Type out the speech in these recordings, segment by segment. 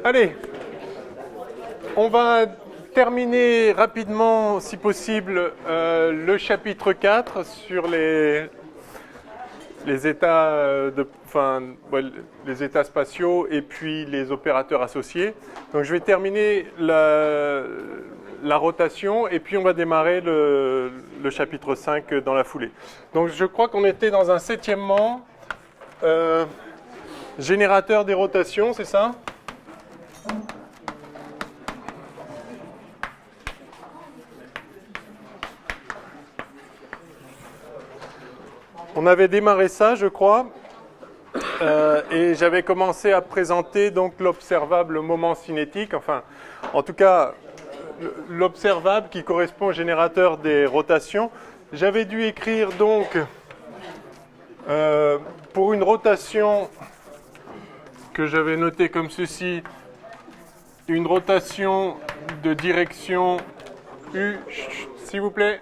Allez, on va terminer rapidement, si possible, le chapitre 4 sur les états, les états spatiaux et puis les opérateurs associés. Donc je vais terminer la rotation et puis on va démarrer le chapitre 5 dans la foulée. Donc je crois qu'on était dans un 7e, générateur des rotations, c'est ça ? On avait démarré ça, je crois, et j'avais commencé à présenter donc l'observable moment cinétique, enfin, en tout cas, l'observable qui correspond au générateur des rotations. J'avais dû écrire donc, pour une rotation que j'avais notée comme ceci, une rotation de direction U, s'il vous plaît,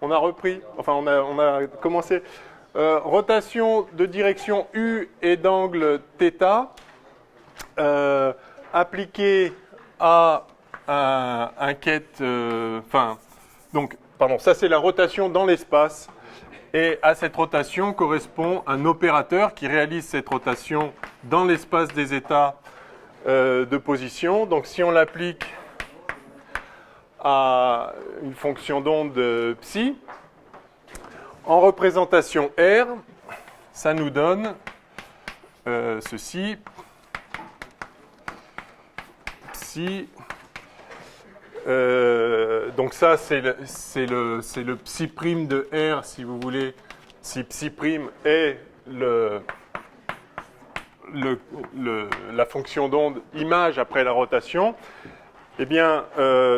on a repris, enfin on a commencé. Rotation de direction U et d'angle θ appliquée à un quête, ça c'est la rotation dans l'espace, et à cette rotation correspond un opérateur qui réalise cette rotation dans l'espace des états de position. Donc si on l'applique à une fonction d'onde psi, en représentation R, ça nous donne ceci, psi. Donc ça, c'est le psi prime de R, si vous voulez, si psi prime est la fonction d'onde image après la rotation. Eh bien,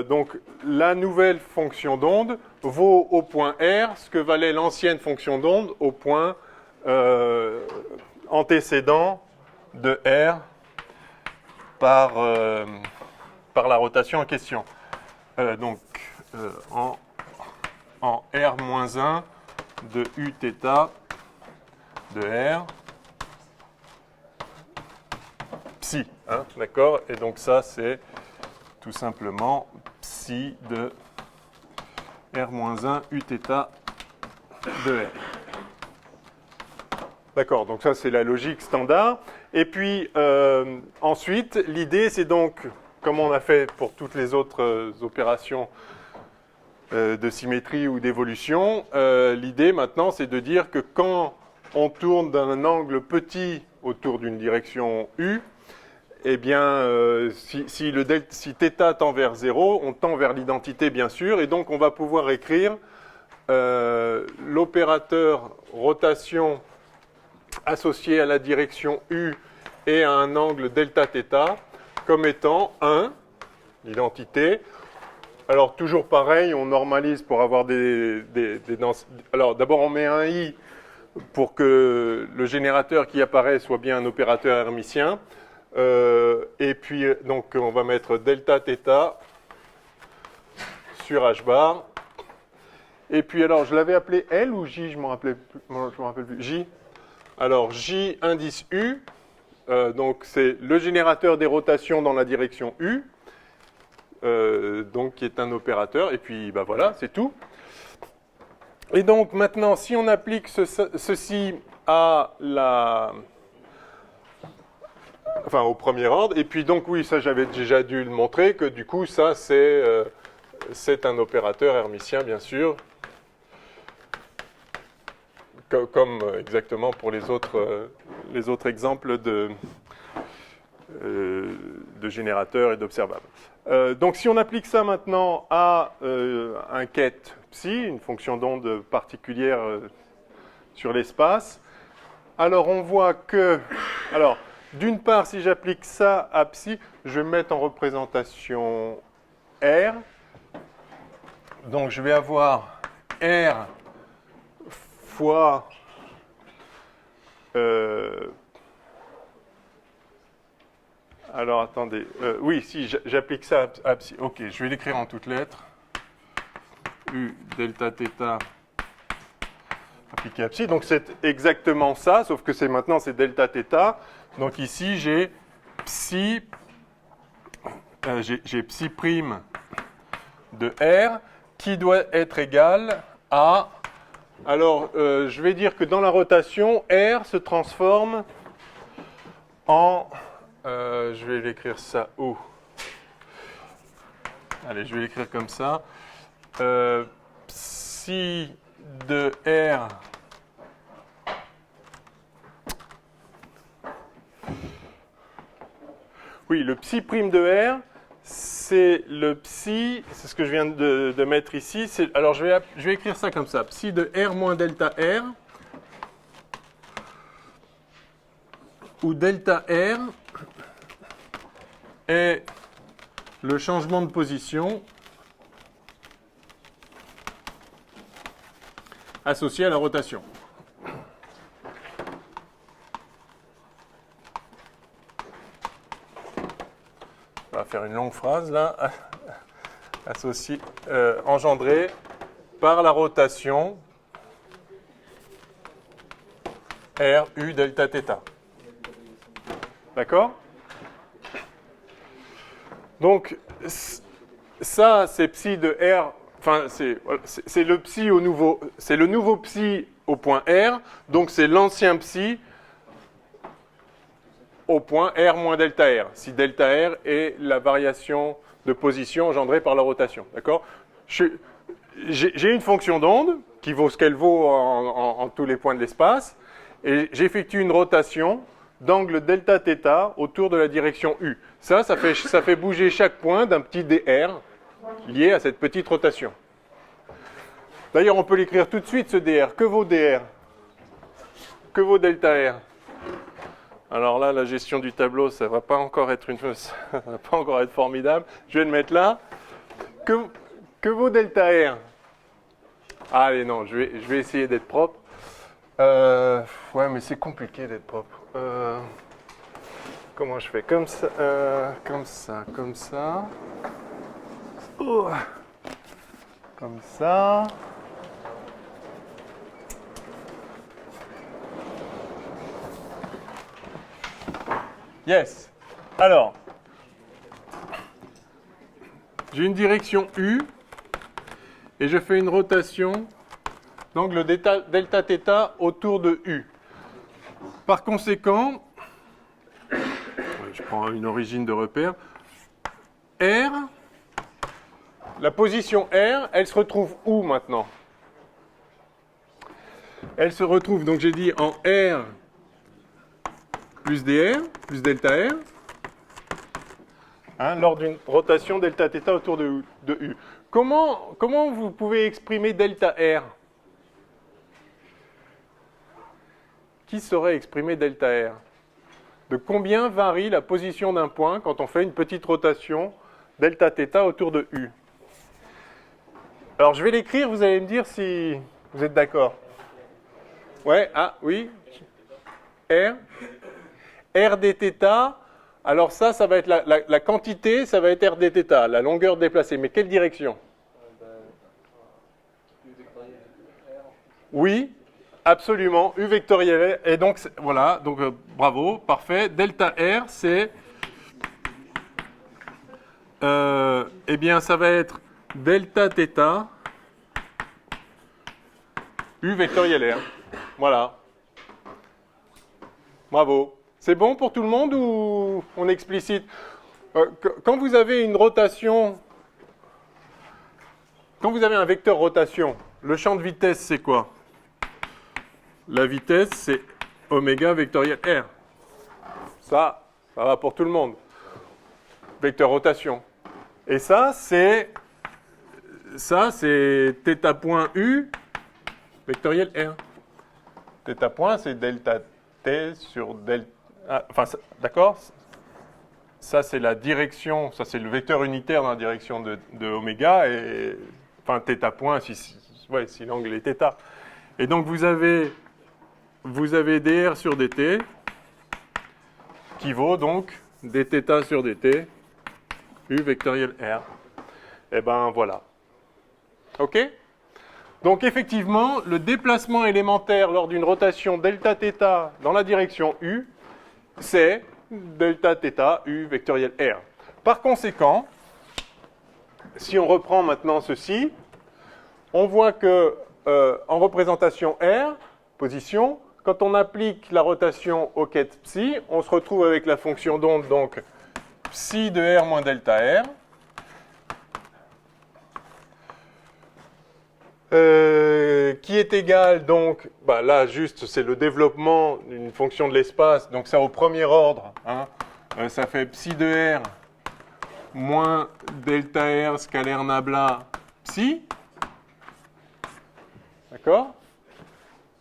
donc, la nouvelle fonction d'onde vaut au point R ce que valait l'ancienne fonction d'onde au point antécédent de R par la rotation en question. En R-1 de Uθ de R psi, hein, d'accord? Et donc ça, c'est tout simplement psi de R-1 Uθ de R. D'accord, donc ça c'est la logique standard. Et puis ensuite, l'idée c'est donc, comme on a fait pour toutes les autres opérations de symétrie ou d'évolution, l'idée maintenant c'est de dire que quand on tourne d'un angle petit autour d'une direction U, eh bien, si θ tend vers 0, on tend vers l'identité, bien sûr, et donc on va pouvoir écrire l'opérateur rotation associé à la direction U et à un angle Δθ comme étant 1, l'identité. Alors, toujours pareil, on normalise pour avoir des alors, d'abord, on met un I pour que le générateur qui apparaît soit bien un opérateur hermitien. Et puis, donc, on va mettre Δθ sur H bar. Et puis, alors, je l'avais appelé L ou J, je ne me rappelle plus. J. Alors, J indice U, donc c'est le générateur des rotations dans la direction U, donc qui est un opérateur. Et puis, ben voilà, c'est tout. Et donc, maintenant, si on applique ceci à au premier ordre, et puis donc oui, ça j'avais déjà dû le montrer, que du coup ça c'est un opérateur hermitien bien sûr, comme exactement pour les autres exemples de générateurs et d'observables. Donc si on applique ça maintenant à un quête psi, une fonction d'onde particulière sur l'espace, alors on voit que, alors d'une part, si j'applique ça à psi, je vais mettre en représentation R. Donc je vais avoir R fois alors attendez, oui, si j'applique ça à psi, ok, je vais l'écrire en toutes lettres. U Δθ appliqué à psi, donc c'est exactement ça, sauf que maintenant c'est Δθ. Donc ici j'ai psi j'ai psi prime de R qui doit être égal à... Alors, je vais dire que dans la rotation, R se transforme en... je vais l'écrire ça où? Allez, je vais l'écrire comme ça. Psi de R... Oui, le psi prime de R, c'est le psi, c'est ce que je viens de mettre ici. Alors, je vais écrire ça comme ça. Psi de R moins delta R, où delta R est le changement de position associé à la rotation. On va faire une longue phrase là, associé, engendré par la rotation R U delta θ. D'accord? Donc, ça, c'est psi de R, enfin, c'est le psi au nouveau, c'est le nouveau psi au point R, donc c'est l'ancien psi au point R moins delta R, si delta R est la variation de position engendrée par la rotation. D'accord? J'ai une fonction d'onde qui vaut ce qu'elle vaut en tous les points de l'espace, et j'effectue une rotation d'angle delta θ autour de la direction U. Ça fait bouger chaque point d'un petit dr lié à cette petite rotation. D'ailleurs, on peut l'écrire tout de suite, ce dr. Que vaut dr? Que vaut delta R? Alors là, la gestion du tableau, ça ne va pas encore être ça va pas encore être formidable. Je vais le mettre là. Que vaut delta R? Ah, allez, non, je vais essayer d'être propre. Ouais, mais c'est compliqué d'être propre. Comment je fais? Comme ça, comme ça, comme ça. Comme ça. Yes. Alors, j'ai une direction U et je fais une rotation d'angle delta θ autour de U. Par conséquent, je prends une origine de repère. R, la position R, elle se retrouve où maintenant? Elle se retrouve, donc j'ai dit en R plus dr, plus delta R, lors d'une rotation delta θ autour de U. Comment vous pouvez exprimer delta R? Qui saurait exprimer delta R? De combien varie la position d'un point quand on fait une petite rotation delta θ autour de U? Alors je vais l'écrire, vous allez me dire si vous êtes d'accord. Ouais, ah oui. R. R dθ, alors ça va être la quantité, ça va être R dθ, la longueur déplacée. Mais quelle direction? Oui, absolument, U vectoriel. Et donc, voilà, donc bravo, parfait. Delta R, c'est... eh bien, ça va être delta θ, U vectoriel R. Voilà. Bravo. C'est bon pour tout le monde ou on explicite? Quand vous avez une rotation, quand vous avez un vecteur rotation, le champ de vitesse, c'est quoi? La vitesse, c'est oméga vectoriel R. Ça va pour tout le monde. Vecteur rotation. Et ça, c'est θ point U vectoriel R. Θ point, c'est delta T sur delta... enfin, d'accord? Ça, c'est la direction, ça, c'est le vecteur unitaire dans la direction de oméga, et, enfin, θ point, si l'angle est θ. Et donc, vous avez dr sur dt, qui vaut donc dθ sur dt, U vectoriel R. Et ben, voilà. OK? Donc, effectivement, le déplacement élémentaire lors d'une rotation delta θ dans la direction U, c'est delta θ U vectoriel R. Par conséquent, si on reprend maintenant ceci, on voit que en représentation R, position, quand on applique la rotation au quête psi, on se retrouve avec la fonction d'onde, donc psi de R moins delta R, qui est égal, donc, là juste c'est le développement d'une fonction de l'espace, donc ça au premier ordre, hein, ça fait psi de R moins delta R scalaire nabla psi. D'accord,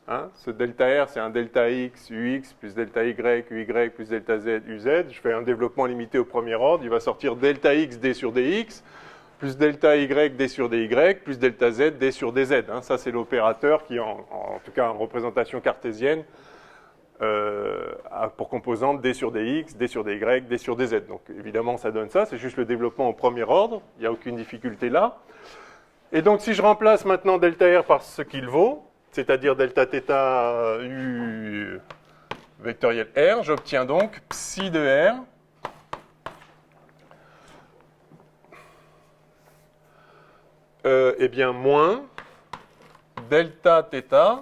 hein, ce delta R, c'est un delta X, UX, plus delta Y, UY, plus delta Z, UZ. Je fais un développement limité au premier ordre. Il va sortir delta X, D sur DX, plus delta Y, D sur DY, plus delta Z, D sur DZ. Hein. Ça, c'est l'opérateur qui, en tout cas en représentation cartésienne, a pour composante D sur DX, D sur DY, D sur DZ. Donc, évidemment, ça donne ça. C'est juste le développement au premier ordre. Il n'y a aucune difficulté là. Et donc, si je remplace maintenant delta R par ce qu'il vaut, c'est-à-dire delta θ U vectoriel R, j'obtiens donc psi de R eh bien, moins delta θ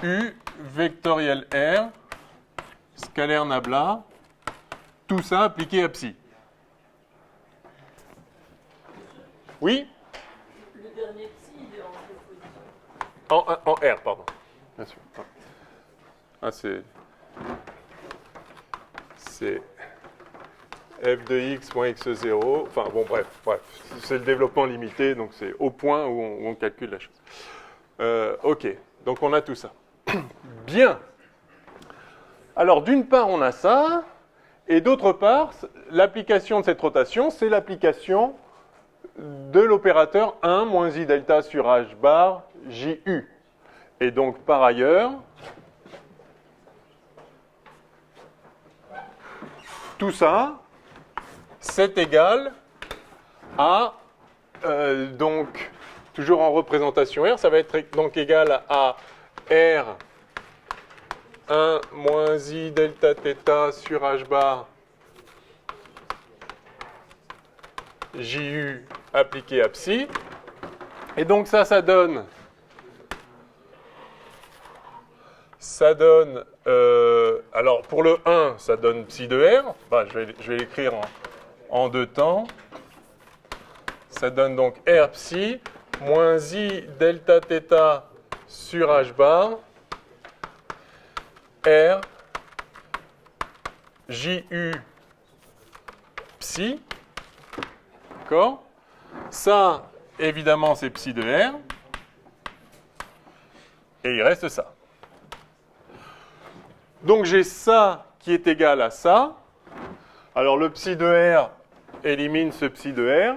U vectoriel R scalaire nabla, tout ça appliqué à psi. Oui? Le dernier psi, il est en quelle position? En R, pardon. Bien sûr. Ah, c'est f de x moins x0. Enfin, bon, bref. C'est le développement limité, donc c'est au point où on calcule la chose. OK, donc on a tout ça. Bien. Alors, d'une part, on a ça, et d'autre part, l'application de cette rotation, c'est l'application de l'opérateur 1 moins i delta sur h bar ju. Et donc, par ailleurs, tout ça, c'est égal à, donc, toujours en représentation R, ça va être donc égal à R 1 moins i delta θ sur h bar ju appliqué à psi. Et donc ça donne alors pour le 1, ça donne psi de R. Je vais l'écrire en deux temps. Ça donne donc R psi moins i delta θ sur h bar R ju psi. D'accord? Ça, évidemment, c'est psi de R. Et il reste ça. Donc j'ai ça qui est égal à ça. Alors le psi de R élimine ce psi de R.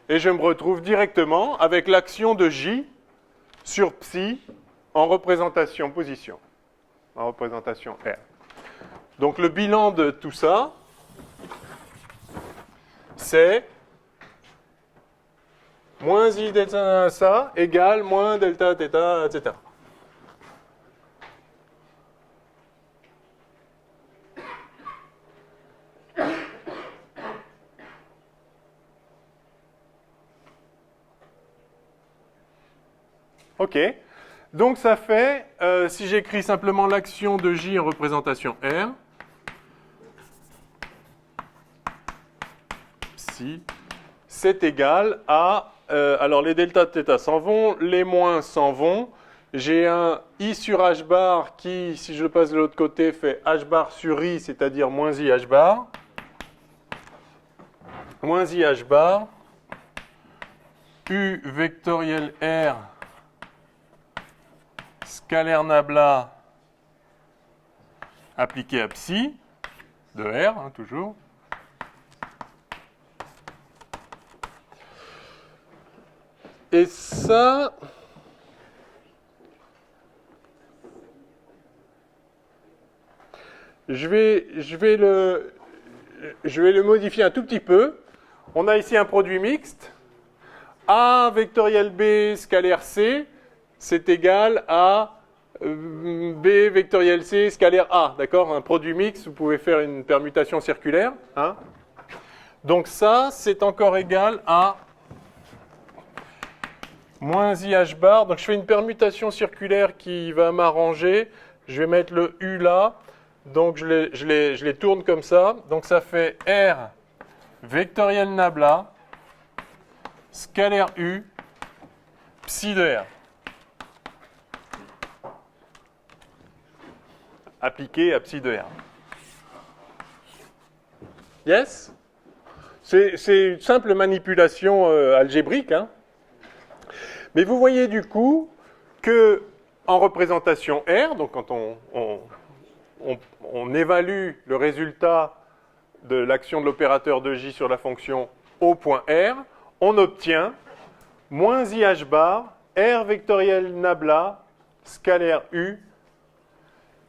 Et je me retrouve directement avec l'action de J sur psi en représentation position. En représentation R. Donc le bilan de tout ça, c'est moins i delta ça égale moins delta θ, etc. OK. Donc ça fait, si j'écris simplement l'action de J en représentation R, psi, c'est égal à, alors les delta θ s'en vont, les moins s'en vont, j'ai un I sur H bar qui, si je le passe de l'autre côté, fait H bar sur I, c'est-à-dire moins I H bar, moins I H bar, U vectoriel R, scalaire nabla appliqué à psi, de R, hein, toujours. Et ça, je vais le modifier un tout petit peu. On a ici un produit mixte. A vectoriel B scalaire C, c'est égal à B vectoriel C scalaire A, d'accord? Un produit mixte, vous pouvez faire une permutation circulaire. Hein? Donc ça, c'est encore égal à moins IH bar. Donc je fais une permutation circulaire qui va m'arranger. Je vais mettre le U là. Donc je les tourne comme ça. Donc ça fait R vectoriel nabla scalaire U psi de R. Appliqué à psi de R. Yes? C'est une simple manipulation algébrique. Hein? Mais vous voyez du coup que en représentation R, donc quand on évalue le résultat de l'action de l'opérateur de J sur la fonction au point R, on obtient moins IH bar R vectoriel nabla scalaire U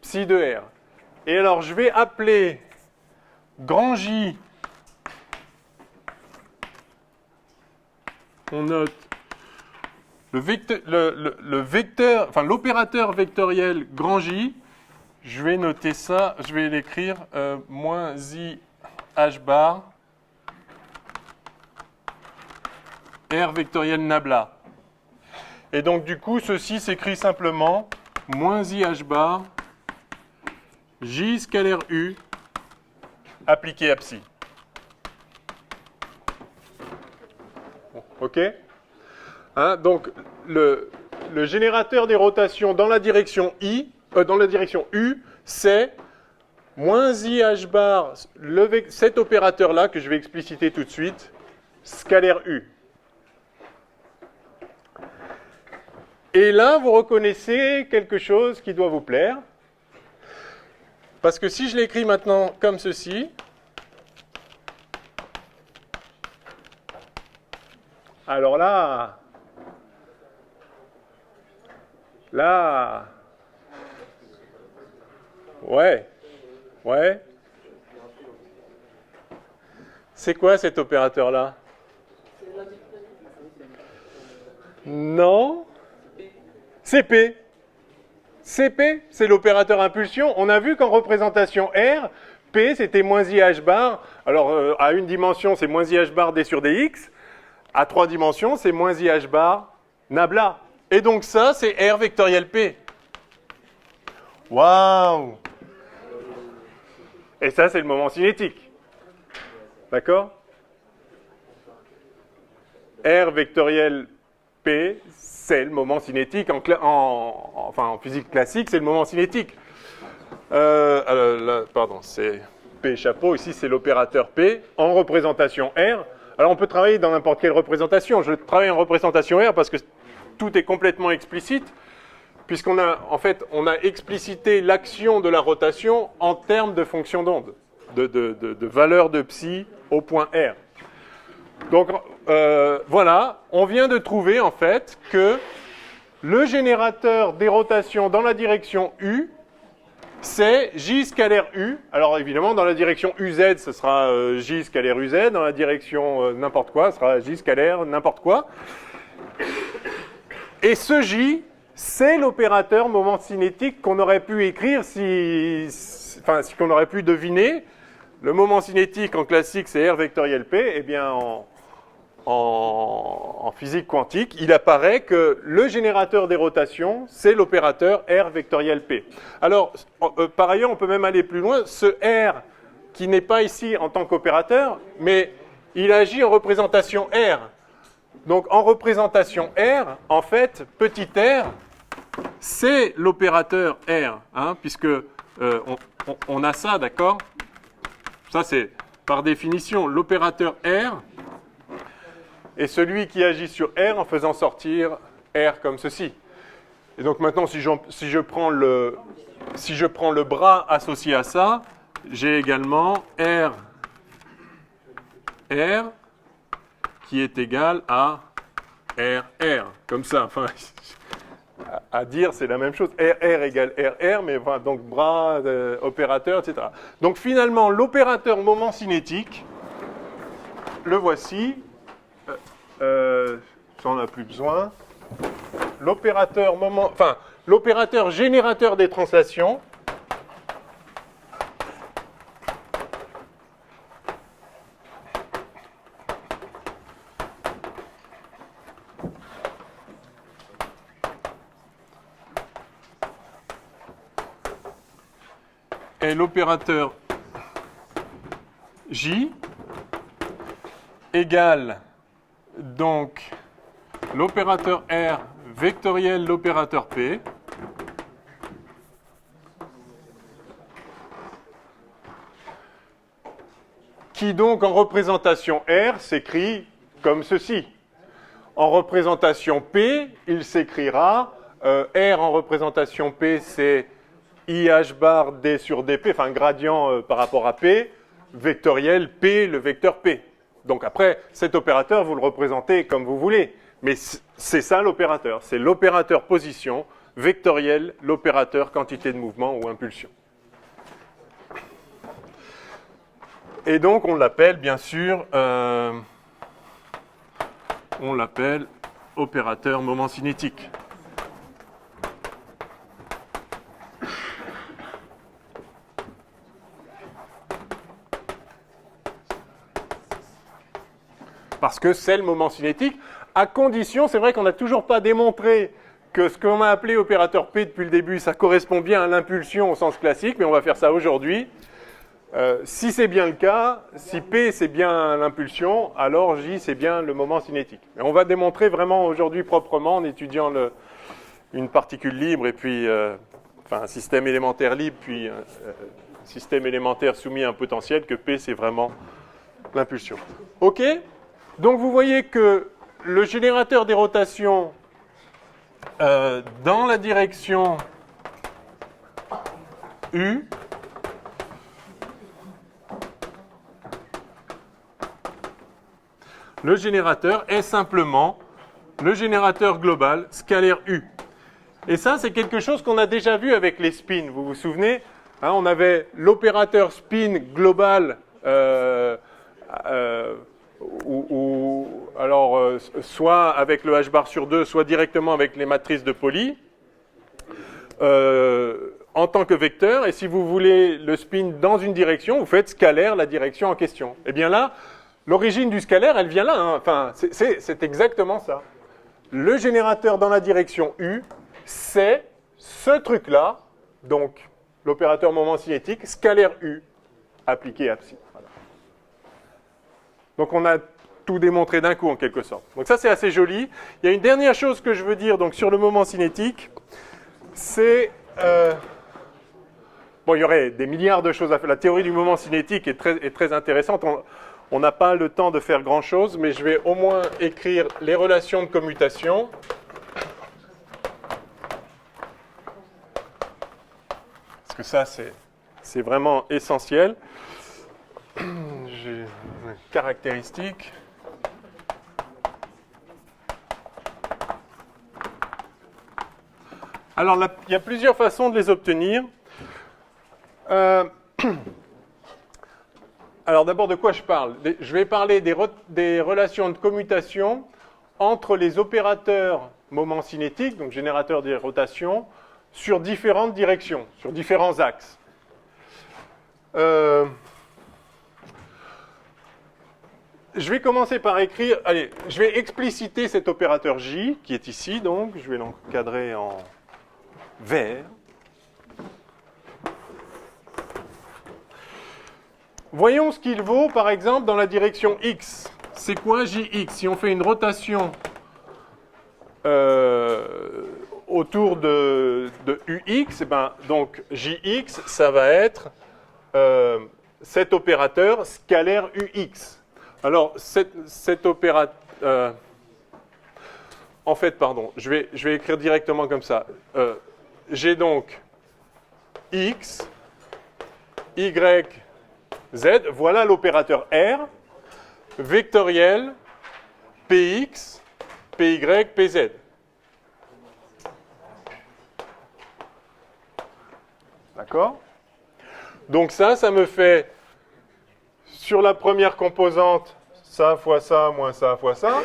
psi de R. Et alors je vais appeler grand J, on note l'opérateur vectoriel grand J, je vais noter ça, je vais l'écrire moins I H bar R vectoriel nabla. Et donc du coup, ceci s'écrit simplement moins I H bar J scalaire U appliqué à psi. OK? Hein, donc le générateur des rotations dans la direction dans la direction U, c'est moins IH bar, cet opérateur-là que je vais expliciter tout de suite, scalaire U. Et là, vous reconnaissez quelque chose qui doit vous plaire. Parce que si je l'écris maintenant comme ceci, alors là, ouais. C'est quoi cet opérateur-là? Non. CP. CP, c'est l'opérateur impulsion. On a vu qu'en représentation R, P, c'était moins IH bar. Alors, à une dimension, c'est moins IH bar D sur DX. À 3 dimensions, c'est moins IH bar nabla. Et donc ça, c'est R vectoriel P. Waouh! Et ça, c'est le moment cinétique. D'accord? R vectoriel P, c'est le moment cinétique. En physique classique, c'est le moment cinétique. Pardon, c'est P chapeau. Ici, c'est l'opérateur P en représentation R. Alors, on peut travailler dans n'importe quelle représentation. Je travaille en représentation R parce que tout est complètement explicite, puisqu'on a, en fait, on a explicité l'action de la rotation en termes de fonction d'onde, de valeur de psi au point R. Donc, voilà, on vient de trouver, en fait, que le générateur des rotations dans la direction U, c'est J scalaire U. Alors, évidemment, dans la direction UZ, ce sera J scalaire UZ. Dans la direction n'importe quoi, ce sera J scalaire n'importe quoi. Et ce J, c'est l'opérateur moment cinétique qu'on aurait pu écrire qu'on aurait pu deviner. Le moment cinétique en classique, c'est R vectoriel P. Eh bien, en physique quantique, il apparaît que le générateur des rotations, c'est l'opérateur R vectoriel P. Alors, par ailleurs, on peut même aller plus loin. Ce R, qui n'est pas ici en tant qu'opérateur, mais il agit en représentation R. Donc, en représentation R, en fait, petit r, c'est l'opérateur R, hein, puisque on a ça, d'accord? Ça, c'est par définition l'opérateur R est celui qui agit sur R en faisant sortir R comme ceci. Et donc maintenant, si je prends le bras associé à ça, j'ai également R qui est égal à RR, comme ça. Enfin, à dire, c'est la même chose. RR égale RR, mais enfin, donc bras, opérateur, etc. Donc finalement, l'opérateur moment cinétique, le voici. Ça, on n'a plus besoin. L'opérateur moment... Enfin, l'opérateur générateur des translations est l'opérateur J égale donc l'opérateur R vectoriel l'opérateur P qui donc en représentation R s'écrit comme ceci. En représentation P, il s'écrira R en représentation P, c'est IH bar D sur DP, enfin gradient par rapport à P, vectoriel P, le vecteur P. Donc après, cet opérateur, vous le représentez comme vous voulez. Mais c'est ça l'opérateur. C'est l'opérateur position, vectoriel, l'opérateur quantité de mouvement ou impulsion. Et donc on l'appelle bien sûr, on l'appelle opérateur moment cinétique. Parce que c'est le moment cinétique, à condition, c'est vrai qu'on n'a toujours pas démontré que ce qu'on a appelé opérateur P depuis le début, ça correspond bien à l'impulsion au sens classique, mais on va faire ça aujourd'hui. Si c'est bien le cas, si P c'est bien l'impulsion, alors J c'est bien le moment cinétique. Mais on va démontrer vraiment aujourd'hui proprement en étudiant une particule libre et puis un système élémentaire libre, puis un système élémentaire soumis à un potentiel, que P c'est vraiment l'impulsion. OK ? Donc vous voyez que le générateur des rotations dans la direction U le générateur est simplement le générateur global scalaire U. Et ça, c'est quelque chose qu'on a déjà vu avec les spins. Vous vous souvenez, hein, on avait l'opérateur spin global soit avec le h bar sur 2, soit directement avec les matrices de Pauli, en tant que vecteur. Et si vous voulez le spin dans une direction, vous faites scalaire la direction en question. Et bien là, l'origine du scalaire, elle vient là. Hein. Enfin, c'est exactement ça. Le générateur dans la direction U, c'est ce truc-là, donc l'opérateur moment cinétique, scalaire U, appliqué à psi. Voilà. Donc on a tout démontré d'un coup en quelque sorte. Donc ça c'est assez joli. Il y a une dernière chose que je veux dire donc, sur le moment cinétique, c'est... bon, il y aurait des milliards de choses à faire. La théorie du moment cinétique est très intéressante. On n'a pas le temps de faire grand-chose, mais je vais au moins écrire les relations de commutation. Parce que ça, c'est vraiment essentiel. J'ai une caractéristique. Alors, il y a plusieurs façons de les obtenir. Alors, d'abord, de quoi je parle ? Je vais parler des relations de commutation entre les opérateurs moment cinétiques, donc générateurs des rotations, sur différentes directions, sur différents axes. Je vais commencer par écrire... Allez, je vais expliciter cet opérateur J, qui est ici, donc. Je vais l'encadrer en vert. Voyons ce qu'il vaut, par exemple, dans la direction X. C'est quoi JX ? Si on fait une rotation autour de UX, eh ben, donc JX, ça va être cet opérateur scalaire UX. Alors, cet opérateur... en fait, pardon, je vais écrire directement comme ça. J'ai donc X, Y, Z, voilà l'opérateur R, vectoriel, Px, Py, Pz. D'accord ? Donc ça me fait, sur la première composante, ça fois ça, moins ça fois ça.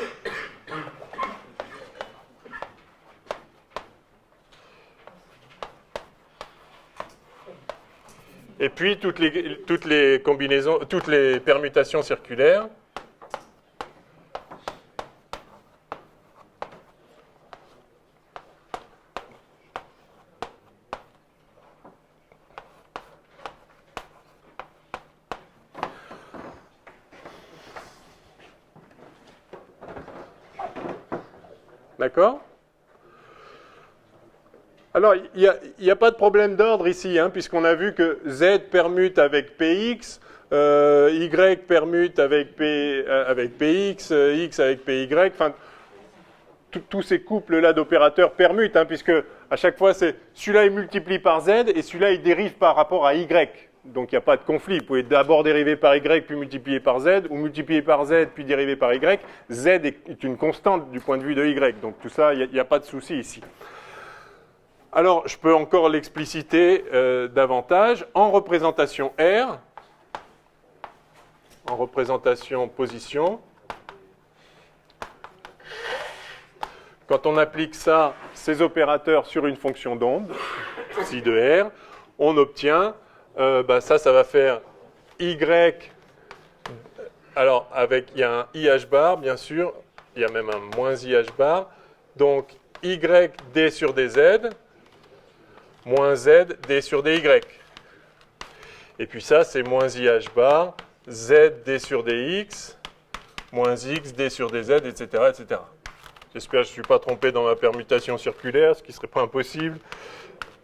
Et puis toutes les combinaisons, toutes les permutations circulaires. D'accord ? Alors, il n'y a pas de problème d'ordre ici, hein, puisqu'on a vu que Z permute avec Px, Y permute avec Px, X avec Py, enfin, tous ces couples-là d'opérateurs permutent, hein, puisque à chaque fois, celui-là il multiplie par Z et celui-là il dérive par rapport à Y. Donc il n'y a pas de conflit. Vous pouvez d'abord dériver par Y, puis multiplier par Z, ou multiplier par Z, puis dériver par Y. Z est une constante du point de vue de Y. Donc tout ça, il n'y a pas de souci ici. Alors, je peux encore l'expliciter davantage. En représentation R, en représentation position, quand on applique ça, ces opérateurs sur une fonction d'onde, psi de R, on obtient, ça va faire Y, alors il y a un IH bar, bien sûr, il y a même un moins IH bar, donc Y D sur DZ, moins Z D sur DY. Et puis ça, c'est moins IH bar, Z D sur DX, moins X D sur DZ, etc., etc. J'espère que je ne suis pas trompé dans ma permutation circulaire, ce qui ne serait pas impossible.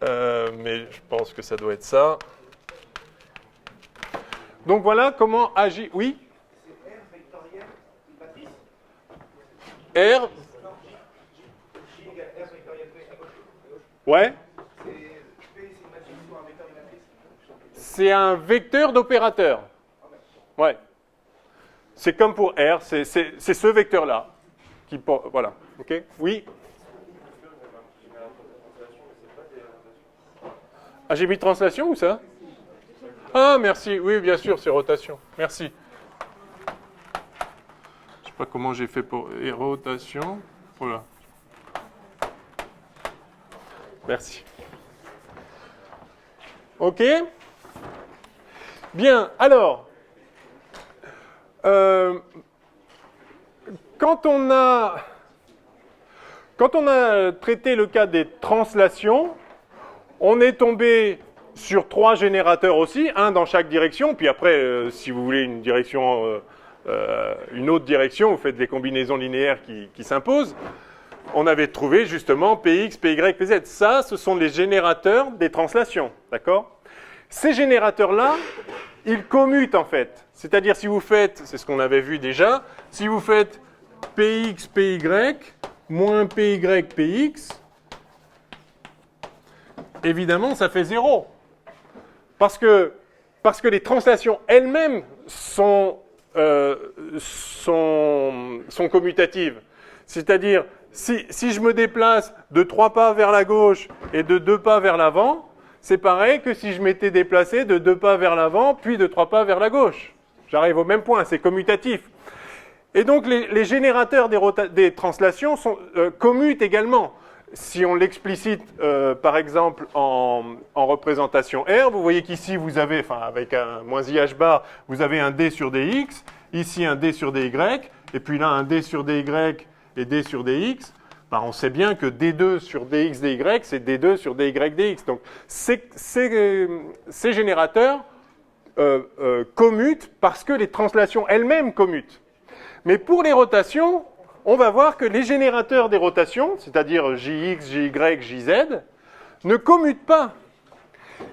Mais je pense que ça doit être ça. Donc voilà comment agit... Oui ? C'est R vectoriel matrice. R. J égale R vectoriel P à gauche. Ouais. P, c'est une matrice ou un vecteur et matrice. C'est un vecteur d'opérateur. Ouais. C'est comme pour R, c'est ce vecteur-là. Voilà. OK ? Oui ? Ah, j'ai mis translation ou ça ? Ah, merci. Oui, bien sûr, c'est rotation. Merci. Je sais pas comment j'ai fait pour... Et rotation. Voilà. Merci. OK ? Bien, alors... Quand on a traité le cas des translations, on est tombé sur 3 générateurs aussi, un dans chaque direction, puis après, si vous voulez une autre direction, vous faites des combinaisons linéaires qui s'imposent. On avait trouvé justement Px, Py, Pz. Ça, ce sont les générateurs des translations, d'accord ? Ces générateurs-là, ils commutent en fait. C'est-à-dire si vous faites, c'est ce qu'on avait vu déjà, si vous faites Px, Py, moins Py, Px, évidemment, ça fait 0. Parce que les translations elles-mêmes sont commutatives. C'est-à-dire, si je me déplace de 3 pas vers la gauche et de 2 pas vers l'avant, c'est pareil que si je m'étais déplacé de 2 pas vers l'avant, puis de 3 pas vers la gauche. J'arrive au même point, c'est commutatif. Et donc, les générateurs des translations commutent également. Si on l'explicite, par exemple, en représentation R, vous voyez qu'ici, vous avez, avec un moins IH bar, vous avez un D sur DX, ici un D sur DY, et puis là, un D sur DY et D sur DX. On sait bien que D2 sur DX, DY, c'est D2 sur DY, DX. Donc, ces générateurs commutent parce que les translations elles-mêmes commutent. Mais pour les rotations, on va voir que les générateurs des rotations, c'est-à-dire JX, JY, JZ, ne commutent pas.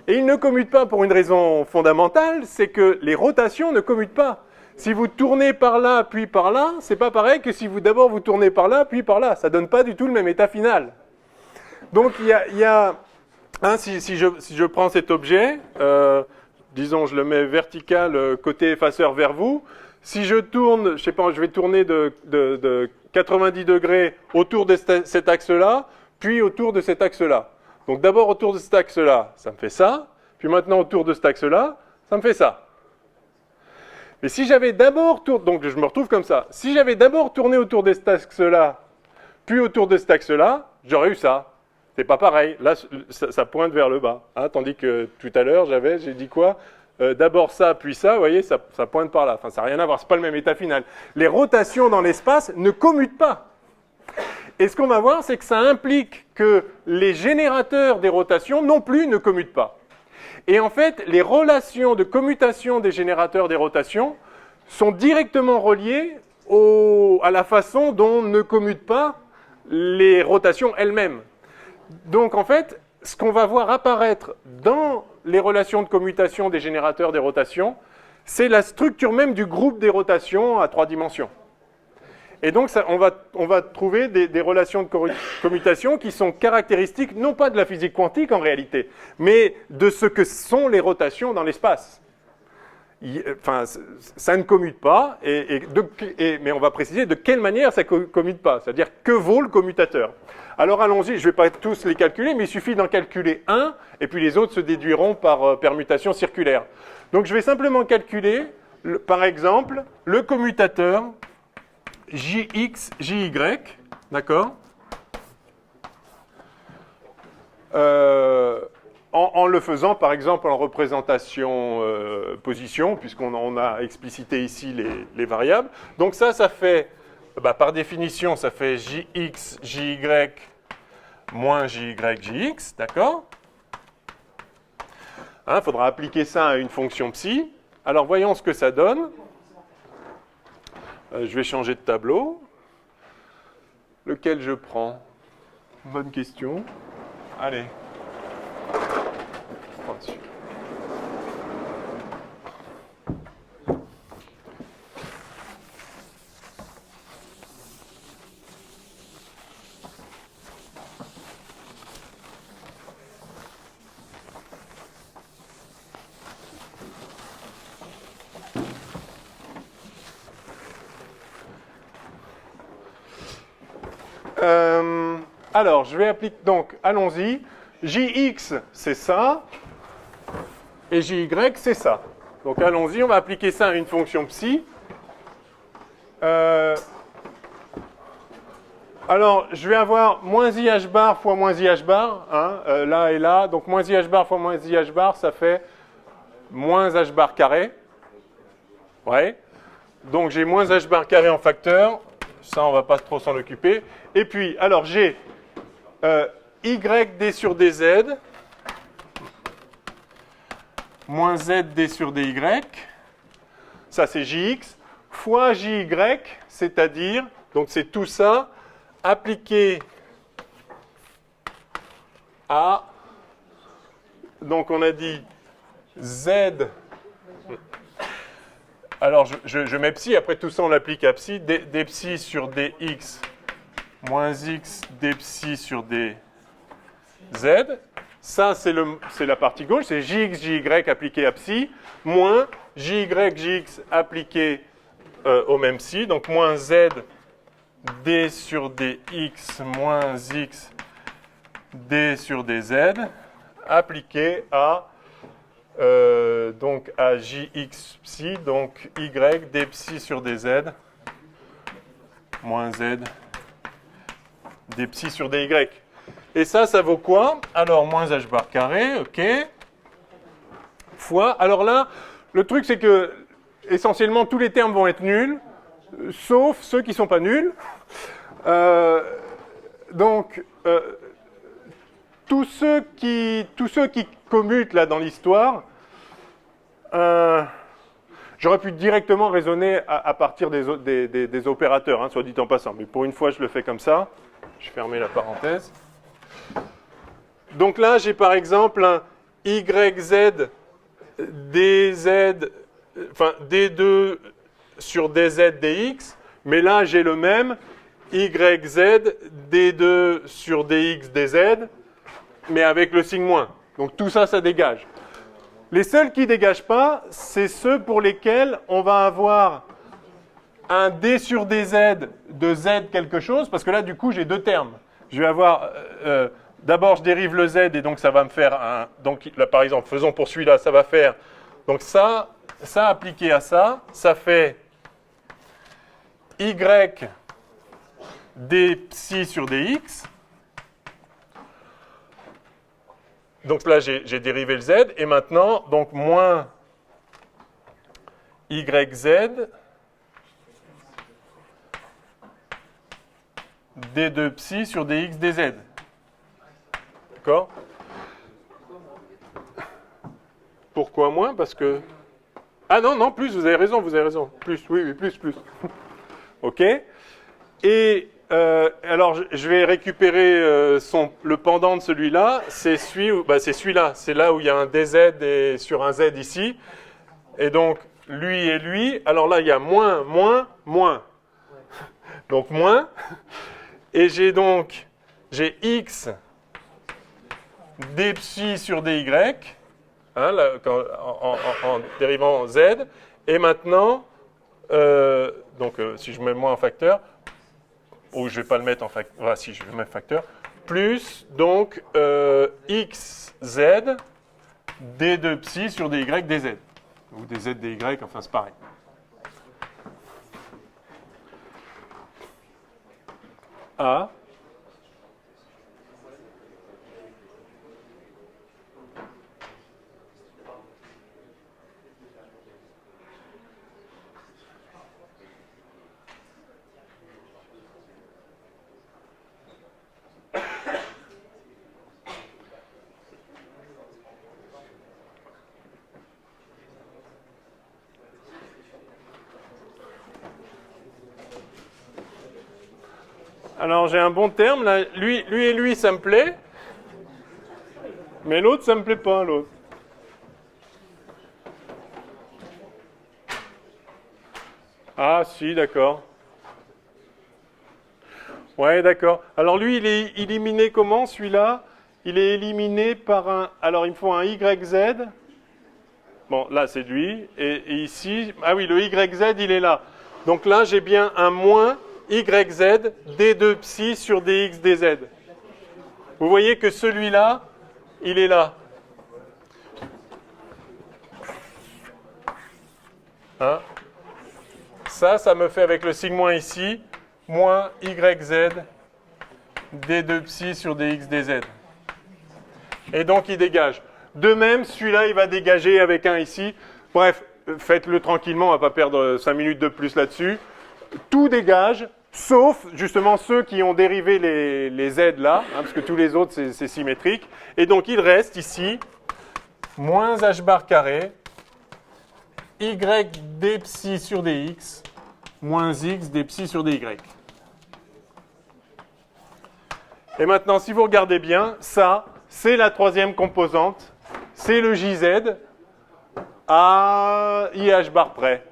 Et ils ne commutent pas pour une raison fondamentale, c'est que les rotations ne commutent pas. Si vous tournez par là, puis par là, c'est pas pareil que si d'abord vous tournez par là, puis par là. Ça donne pas du tout le même état final. Donc il y a si je prends cet objet, disons je le mets vertical côté effaceur vers vous. Si je tourne, je sais pas, je vais tourner de 90 degrés autour de cet axe-là, puis autour de cet axe-là. Donc d'abord autour de cet axe-là, ça me fait ça. Puis maintenant autour de cet axe-là, ça me fait ça. Et si j'avais d'abord tourné, donc je me retrouve comme ça. Si j'avais d'abord tourné autour de cet axe-là, puis autour de cet axe-là, j'aurais eu ça. C'est pas pareil. Là, ça pointe vers le bas. Hein, tandis que tout à l'heure, j'ai dit quoi? D'abord ça, puis ça, vous voyez, ça pointe par là. Enfin, ça n'a rien à voir, c'est pas le même état final. Les rotations dans l'espace ne commutent pas. Et ce qu'on va voir, c'est que ça implique que les générateurs des rotations non plus ne commutent pas. Et en fait, les relations de commutation des générateurs des rotations sont directement reliées à la façon dont ne commutent pas les rotations elles-mêmes. Donc en fait, ce qu'on va voir apparaître dans les relations de commutation des générateurs des rotations, c'est la structure même du groupe des rotations à 3 dimensions. Et donc ça, on va trouver des relations de commutation qui sont caractéristiques non pas de la physique quantique en réalité, mais de ce que sont les rotations dans l'espace. Enfin, ça ne commute pas, mais on va préciser de quelle manière ça ne commute pas, c'est-à-dire que vaut le commutateur. Alors allons-y, je ne vais pas tous les calculer, mais il suffit d'en calculer un, et puis les autres se déduiront par permutation circulaire. Donc je vais simplement calculer, par exemple, le commutateur JX, JY, d'accord, en le faisant, par exemple, en représentation position, puisqu'on a explicité ici les variables. Donc ça fait, par définition, ça fait JX, JY moins JY, JX, d'accord? Il faudra appliquer ça à une fonction psi. Alors, voyons ce que ça donne. Je vais changer de tableau. Lequel je prends? Bonne question. Allez. Je prends dessus. Alors, je vais appliquer, donc, allons-y. JX, c'est ça, et JY, c'est ça. Donc, allons-y, on va appliquer ça à une fonction psi. Alors, je vais avoir moins IH bar fois moins IH bar, là et là. Donc, moins IH bar fois moins IH bar, ça fait moins H bar carré. Ouais. Donc, j'ai moins H bar carré en facteur. Ça, on ne va pas trop s'en occuper. Et puis, alors, j'ai YD sur DZ moins ZD sur DY, ça c'est JX, fois JY, c'est-à-dire, donc c'est tout ça appliqué à, donc on a dit Z, alors je mets psi, après tout ça on l'applique à psi, d psi sur dx moins x d psi sur dz. Ça, c'est la partie gauche, c'est jx, jy appliqué à psi, moins jy, jx appliqué au même psi, donc moins z d sur dx moins x d sur dz, appliqué à, donc à jx psi, donc y d psi sur dz, moins z d psi sur dy. Et ça vaut quoi? Alors, moins h bar carré, ok, fois, alors là, le truc c'est que, essentiellement, tous les termes vont être nuls, sauf ceux qui ne sont pas nuls. Donc, tous ceux qui commutent là dans l'histoire, j'aurais pu directement raisonner à partir des opérateurs, soit dit en passant, mais pour une fois, je le fais comme ça. Je vais fermer la parenthèse. Donc là, j'ai par exemple un YZ DZ, enfin D2 sur DZ DX, mais là j'ai le même YZ D2 sur DX DZ, mais avec le signe moins. Donc tout ça, ça dégage. Les seuls qui ne dégagent pas, c'est ceux pour lesquels on va avoir un D sur DZ de Z quelque chose, parce que là, du coup, j'ai deux termes. Je vais avoir... d'abord, je dérive le Z, et donc ça va me faire un... Donc là, par exemple, faisons pour celui-là, ça va faire... Donc ça appliqué à ça, ça fait Y D psi sur dx, Donc là, j'ai dérivé le z, et maintenant, donc moins yz d2 psi sur dx dz. D'accord? Pourquoi moins? Parce que... Ah non, non, plus, vous avez raison. Plus, oui, plus. OK? Et alors, je vais récupérer le pendant de celui-là. C'est celui-là. C'est là où il y a un dz et sur un z ici. Et donc, lui et lui. Alors là, il y a moins. Donc, moins. Et j'ai x d psi sur dy. Hein, là, en dérivant z, et maintenant, si je mets moins en facteur, ou je ne vais pas le mettre en facteur, voilà, si je vais mettre facteur, plus donc xz d2 psi sur dy dz, ou dz dy, enfin c'est pareil. A. Alors j'ai un bon terme, là. Lui et lui, ça me plaît. Mais l'autre, ça me plaît pas, l'autre. Ah, si, d'accord. Ouais, d'accord. Alors lui, il est éliminé comment, celui-là? Il est éliminé par un... Alors, il me faut un YZ. Bon, là, c'est lui. Et ici... Ah oui, le YZ, il est là. Donc là, j'ai bien un moins YZ D2 psi sur DX DZ. Vous voyez que celui-là, il est là. Hein? Ça me fait avec le sigmoid ici, moins YZ D2 psi sur DX DZ. Et donc, il dégage. De même, celui-là, il va dégager avec un ici. Bref, faites-le tranquillement, on ne va pas perdre 5 minutes de plus là-dessus. Tout dégage, sauf justement ceux qui ont dérivé les Z là, hein, parce que tous les autres, c'est symétrique. Et donc, il reste ici, moins h bar carré, y d psi sur dx, moins x d psi sur dy. Et maintenant, si vous regardez bien, ça, c'est la troisième composante, c'est le JZ à IH bar près.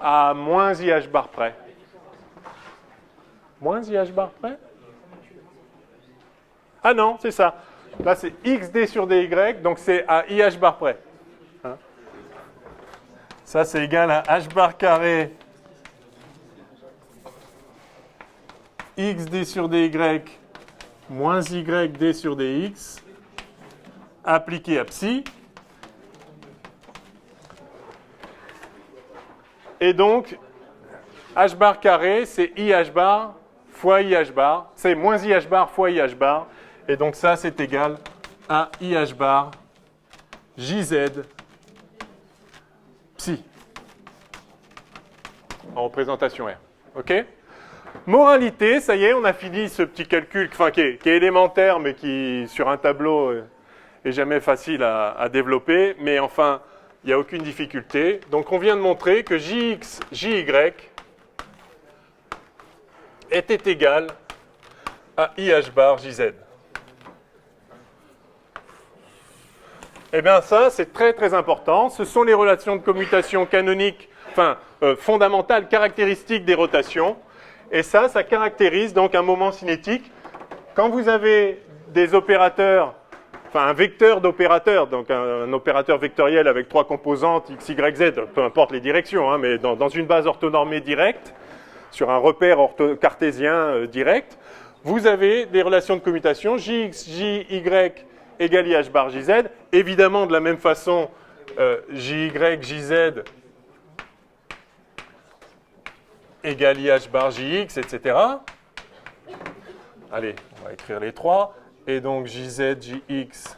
À moins IH bar près. Moins IH bar près? Ah non, c'est ça. Là, c'est XD sur DY, donc c'est à IH bar près. Hein? Ça, c'est égal à H bar carré XD sur DY moins YD sur DX appliqué à psi. Et donc, H bar carré, c'est IH bar fois IH bar. C'est moins IH bar fois IH bar. Et donc ça, c'est égal à IH bar JZ psi. En représentation R. OK? Moralité, ça y est, on a fini ce petit calcul qui est élémentaire, mais qui, sur un tableau, est jamais facile à développer. Mais enfin, il n'y a aucune difficulté. Donc, on vient de montrer que JX, JY était égal à IH bar JZ. Eh bien, ça, c'est très, très important. Ce sont les relations de commutation canoniques, fondamentales, caractéristiques des rotations. Et ça caractérise donc un moment cinétique. Quand vous avez des opérateurs, un vecteur d'opérateurs, donc un opérateur vectoriel avec 3 composantes, x, y, z, peu importe les directions, hein, mais dans une base orthonormée directe, sur un repère cartésien direct, vous avez des relations de commutation Jx, Jy égale IH bar Jz. Évidemment, de la même façon, Jy, Jz égale IH bar Jx, etc. Allez, on va écrire les 3. Et donc JZ, JX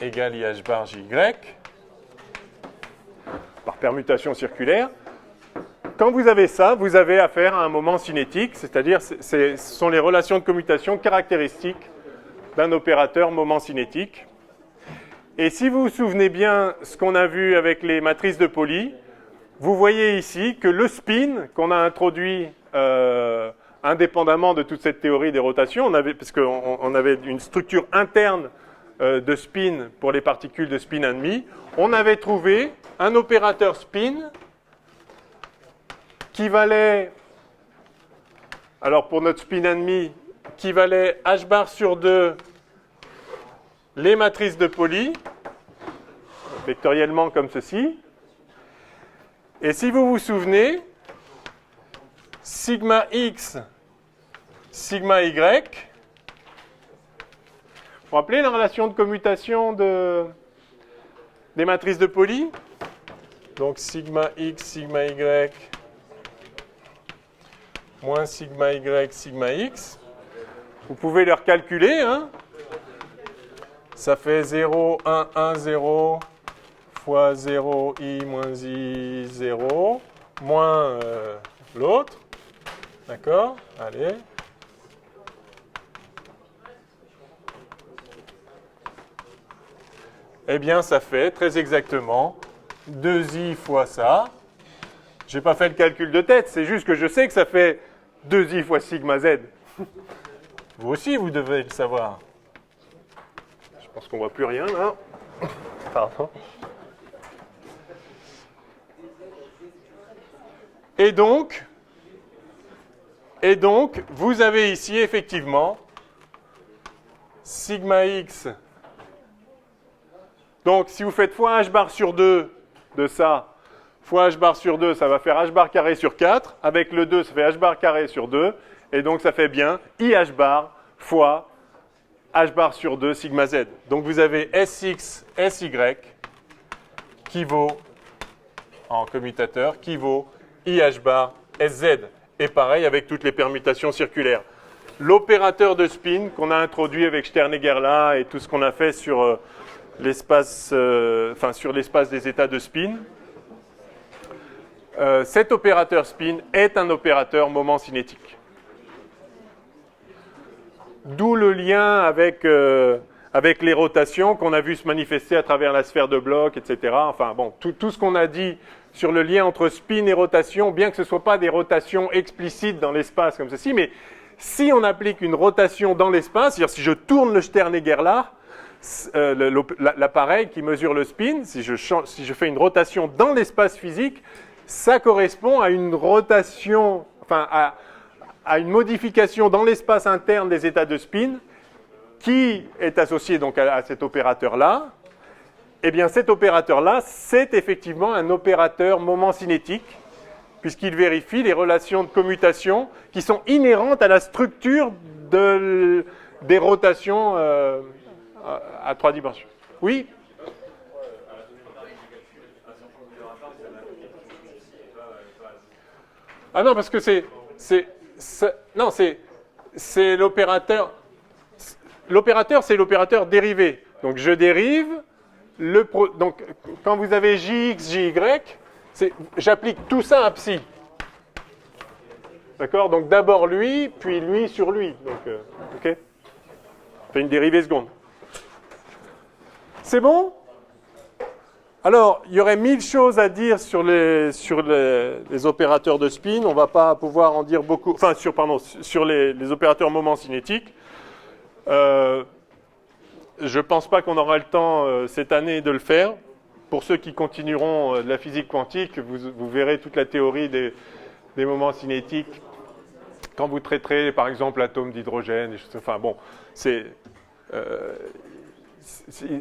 égale IH bar JY par permutation circulaire. Quand vous avez ça, vous avez affaire à un moment cinétique, c'est-à-dire ce sont les relations de commutation caractéristiques d'un opérateur moment cinétique. Et si vous vous souvenez bien ce qu'on a vu avec les matrices de Pauli, vous voyez ici que le spin qu'on a introduit indépendamment de toute cette théorie des rotations, parce qu'on avait une structure interne de spin pour les particules de spin 1,5, on avait trouvé un opérateur spin qui valait, alors pour notre spin 1,5, qui valait h bar sur 2 les matrices de Pauli, vectoriellement comme ceci. Et si vous vous souvenez, sigma x, sigma y, vous vous rappelez la relation de commutation des matrices de Pauli? Donc sigma x, sigma y, moins sigma y, sigma x. Vous pouvez leur calculer. Hein. Ça fait 0, 1, 1, 0 fois 0, i moins i, 0, moins l'autre. D'accord? Allez. Eh bien, ça fait très exactement 2i fois ça. Je n'ai pas fait le calcul de tête, c'est juste que je sais que ça fait 2i fois sigma z. Vous aussi, vous devez le savoir. Je pense qu'on ne voit plus rien, là. Pardon. Et donc, vous avez ici, effectivement, sigma x. Donc, si vous faites fois h bar sur 2 de ça, fois h bar sur 2, ça va faire h bar carré sur 4. Avec le 2, ça fait h bar carré sur 2. Et donc, ça fait bien IH bar fois h bar sur 2 sigma z. Donc, vous avez Sx, Sy qui vaut, en commutateur, qui vaut IH bar Sz. Et pareil avec toutes les permutations circulaires. L'opérateur de spin qu'on a introduit avec Sternegger-là et tout ce qu'on a fait sur l'espace des états de spin, cet opérateur spin est un opérateur moment cinétique. D'où le lien avec les rotations qu'on a vu se manifester à travers la sphère de Bloch, etc. Enfin bon, tout ce qu'on a dit sur le lien entre spin et rotation, bien que ce ne soit pas des rotations explicites dans l'espace comme ceci, mais si on applique une rotation dans l'espace, c'est-à-dire si je tourne le Sternegger-là, l'appareil qui mesure le spin, si je fais une rotation dans l'espace physique, ça correspond à une rotation, enfin à une modification dans l'espace interne des états de spin qui est associé donc à cet opérateur-là. Eh bien cet opérateur-là, c'est effectivement un opérateur moment cinétique puisqu'il vérifie les relations de commutation qui sont inhérentes à la structure des rotations à 3 dimensions. Oui? Ah non, parce que c'est l'opérateur. L'opérateur, c'est l'opérateur dérivé. Donc je dérive. Donc quand vous avez Jx, Jy, j'applique tout ça à psi. D'accord? Donc d'abord lui, puis lui sur lui. Donc, ok? On fait une dérivée seconde. C'est bon? Alors, il y aurait 1000 choses à dire sur les opérateurs de spin. On ne va pas pouvoir en dire beaucoup. Enfin, sur les opérateurs moment cinétiques. Je ne pense pas qu'on aura le temps cette année de le faire. Pour ceux qui continueront de la physique quantique, vous verrez toute la théorie des moments cinétiques quand vous traiterez, par exemple, l'atome d'hydrogène. Enfin, bon, il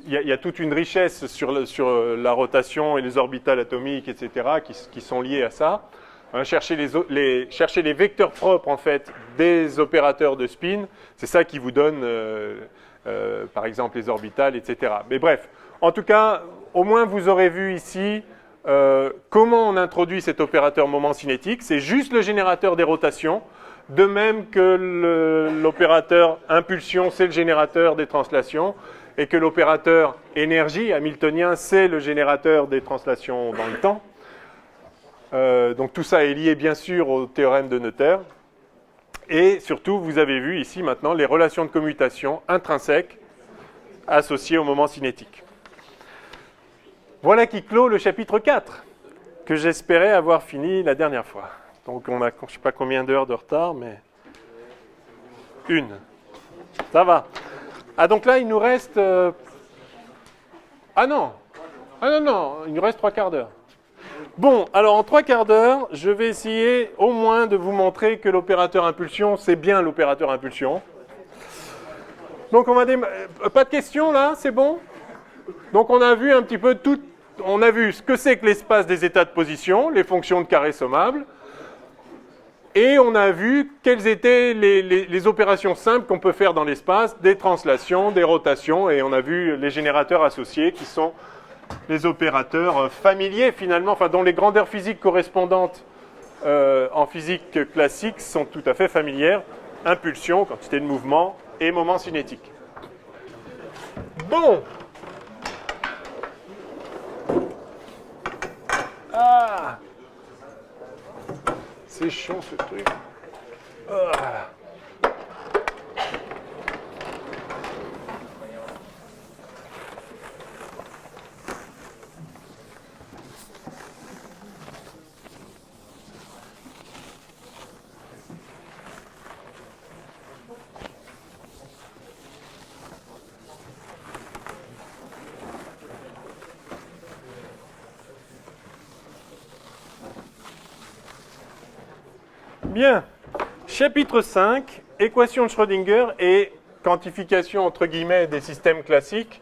y a toute une richesse sur la rotation et les orbitales atomiques, etc., qui sont liées à ça. Chercher les vecteurs propres, en fait, des opérateurs de spin, c'est ça qui vous donne, par exemple, les orbitales, etc. Mais bref, en tout cas, au moins vous aurez vu ici comment on introduit cet opérateur moment cinétique. C'est juste le générateur des rotations. de même que l'opérateur impulsion, c'est le générateur des translations, et que l'opérateur énergie hamiltonien, c'est le générateur des translations dans le temps. Donc tout ça est lié bien sûr au théorème de Noether. Et surtout, vous avez vu ici maintenant les relations de commutation intrinsèques associées au moment cinétique. Voilà qui clôt le chapitre 4, que j'espérais avoir fini la dernière fois. Donc on a, je ne sais pas combien d'heures de retard, mais une. Ça va. Ah donc là, il nous reste... Ah non, il nous reste 3 quarts d'heure. Bon, alors en 3 quarts d'heure, je vais essayer au moins de vous montrer que l'opérateur impulsion, c'est bien l'opérateur impulsion. Donc on va pas de questions là, c'est bon? Donc on a vu un petit peu tout, on a vu ce que c'est que l'espace des états de position, les fonctions de carré sommables, et on a vu quelles étaient les opérations simples qu'on peut faire dans l'espace, des translations, des rotations, et on a vu les générateurs associés qui sont les opérateurs familiers finalement, enfin dont les grandeurs physiques correspondantes en physique classique sont tout à fait familières. Impulsion, quantité de mouvement et moment cinétique. Bon. Ah. C'est chiant ce truc. Ah. Bien. Chapitre 5, équation de Schrödinger et quantification entre guillemets des systèmes classiques.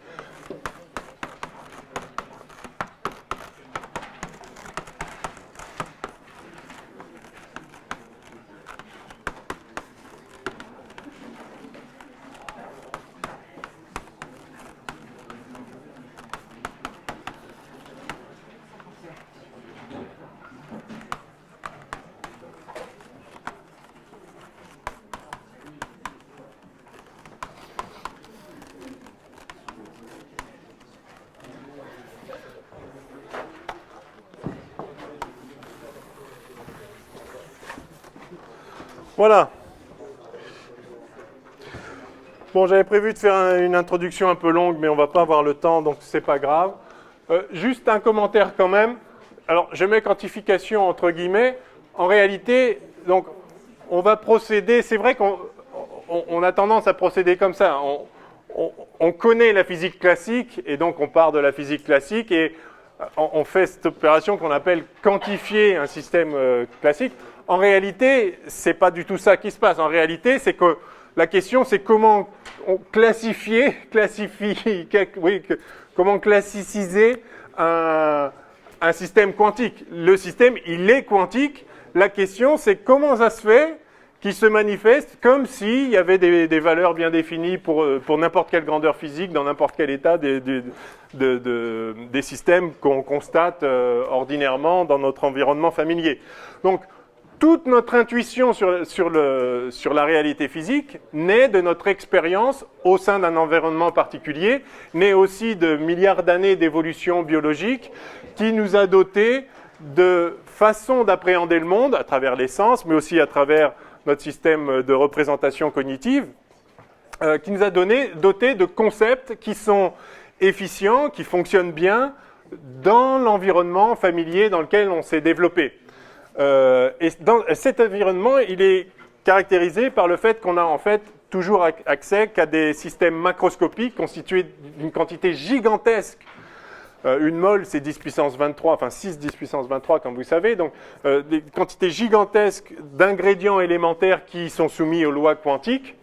Voilà. Bon, j'avais prévu de faire une introduction un peu longue, mais on ne va pas avoir le temps, donc c'est pas grave. Juste un commentaire quand même. Alors, je mets quantification entre guillemets. En réalité, donc, on va procéder. C'est vrai qu'on a tendance à procéder comme ça. On connaît la physique classique, et donc on part de la physique classique, et on fait cette opération qu'on appelle quantifier un système classique. En réalité, ce n'est pas du tout ça qui se passe. En réalité, c'est que la question, c'est comment on comment classiciser un système quantique. Le système, il est quantique. La question, c'est comment ça se fait qu'il se manifeste comme s'il y avait des valeurs bien définies pour n'importe quelle grandeur physique, dans n'importe quel état des systèmes qu'on constate ordinairement dans notre environnement familier. Donc, toute notre intuition sur la réalité physique naît de notre expérience au sein d'un environnement particulier, naît aussi de milliards d'années d'évolution biologique qui nous a dotés de façons d'appréhender le monde à travers les sens, mais aussi à travers notre système de représentation cognitive, qui nous a dotés de concepts qui sont efficients, qui fonctionnent bien dans l'environnement familier dans lequel on s'est développé. Et dans cet environnement, il est caractérisé par le fait qu'on a en fait toujours accès qu'à des systèmes macroscopiques constitués d'une quantité gigantesque. Une mole, c'est 10 puissance 23, enfin 6 10 puissance 23, comme vous savez. Donc, des quantités gigantesques d'ingrédients élémentaires qui sont soumis aux lois quantiques.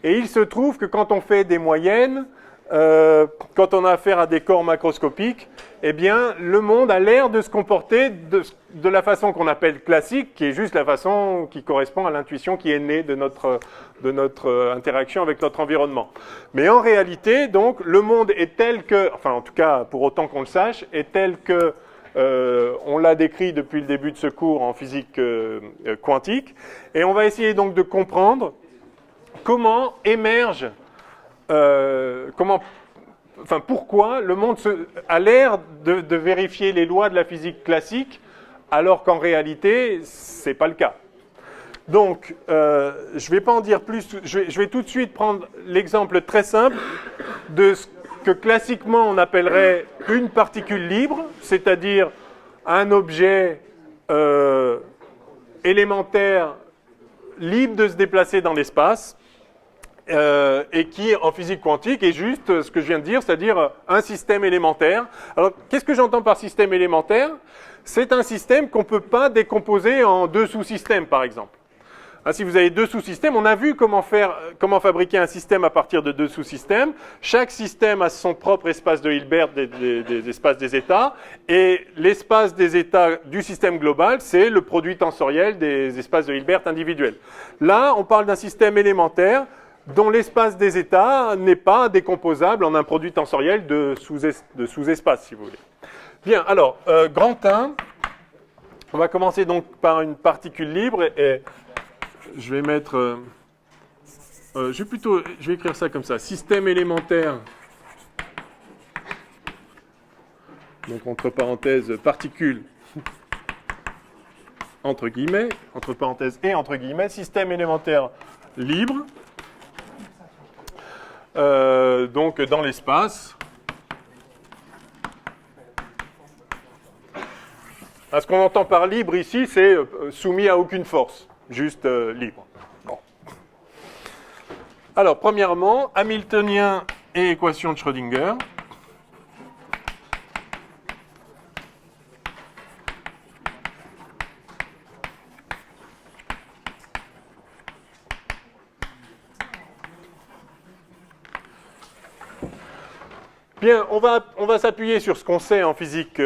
Et il se trouve que quand on fait des moyennes, quand on a affaire à des corps macroscopiques, eh bien, le monde a l'air de se comporter de la façon qu'on appelle classique, qui est juste la façon qui correspond à l'intuition qui est née de notre interaction avec notre environnement. Mais en réalité, donc, le monde est tel que, enfin en tout cas pour autant qu'on le sache, est tel que On l'a décrit depuis le début de ce cours en physique quantique. Et on va essayer donc de comprendre comment émerge, pourquoi le monde a l'air de vérifier les lois de la physique classique, alors qu'en réalité, ce n'est pas le cas. Donc, je ne vais pas en dire plus, je vais tout de suite prendre l'exemple très simple de ce que classiquement on appellerait une particule libre, c'est-à-dire un objet élémentaire libre de se déplacer dans l'espace, et qui, en physique quantique, est juste ce que je viens de dire, c'est-à-dire un système élémentaire. Alors, qu'est-ce que j'entends par système élémentaire? C'est un système qu'on ne peut pas décomposer en deux sous-systèmes, par exemple. Si vous avez deux sous-systèmes, on a vu comment fabriquer un système à partir de deux sous-systèmes. Chaque système a son propre espace de Hilbert des espaces des états, et l'espace des états du système global, c'est le produit tensoriel des espaces de Hilbert individuels. Là, on parle d'un système élémentaire dont l'espace des états n'est pas décomposable en un produit tensoriel de sous-espace, si vous voulez. Bien, alors, grand 1, on va commencer donc par une particule libre, et je vais mettre, je vais écrire ça comme ça, système élémentaire, donc entre parenthèses, particule, entre guillemets, entre parenthèses et entre guillemets, système élémentaire libre, donc dans l'espace. Ce qu'on entend par libre ici, c'est soumis à aucune force. Juste libre. Bon. Alors, premièrement, Hamiltonien et équation de Schrödinger. Bien, on va s'appuyer sur ce qu'on sait en physique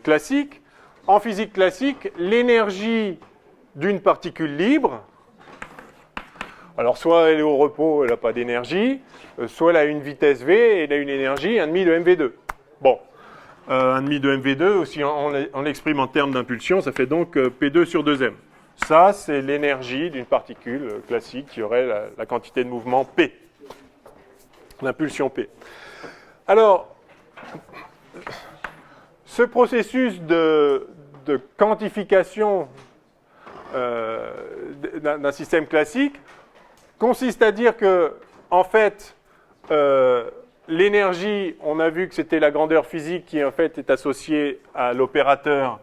classique. En physique classique, l'énergie d'une particule libre, alors soit elle est au repos, elle n'a pas d'énergie, soit elle a une vitesse v et elle a une énergie 1,5 de mv2. Bon, 1,5 de mv2, aussi on l'exprime en termes d'impulsion, ça fait donc P2 sur 2m. Ça, c'est l'énergie d'une particule classique qui aurait la quantité de mouvement P, l'impulsion P. Alors, ce processus de quantification d'un système classique consiste à dire que, en fait, l'énergie, on a vu que c'était la grandeur physique qui, en fait, est associée à l'opérateur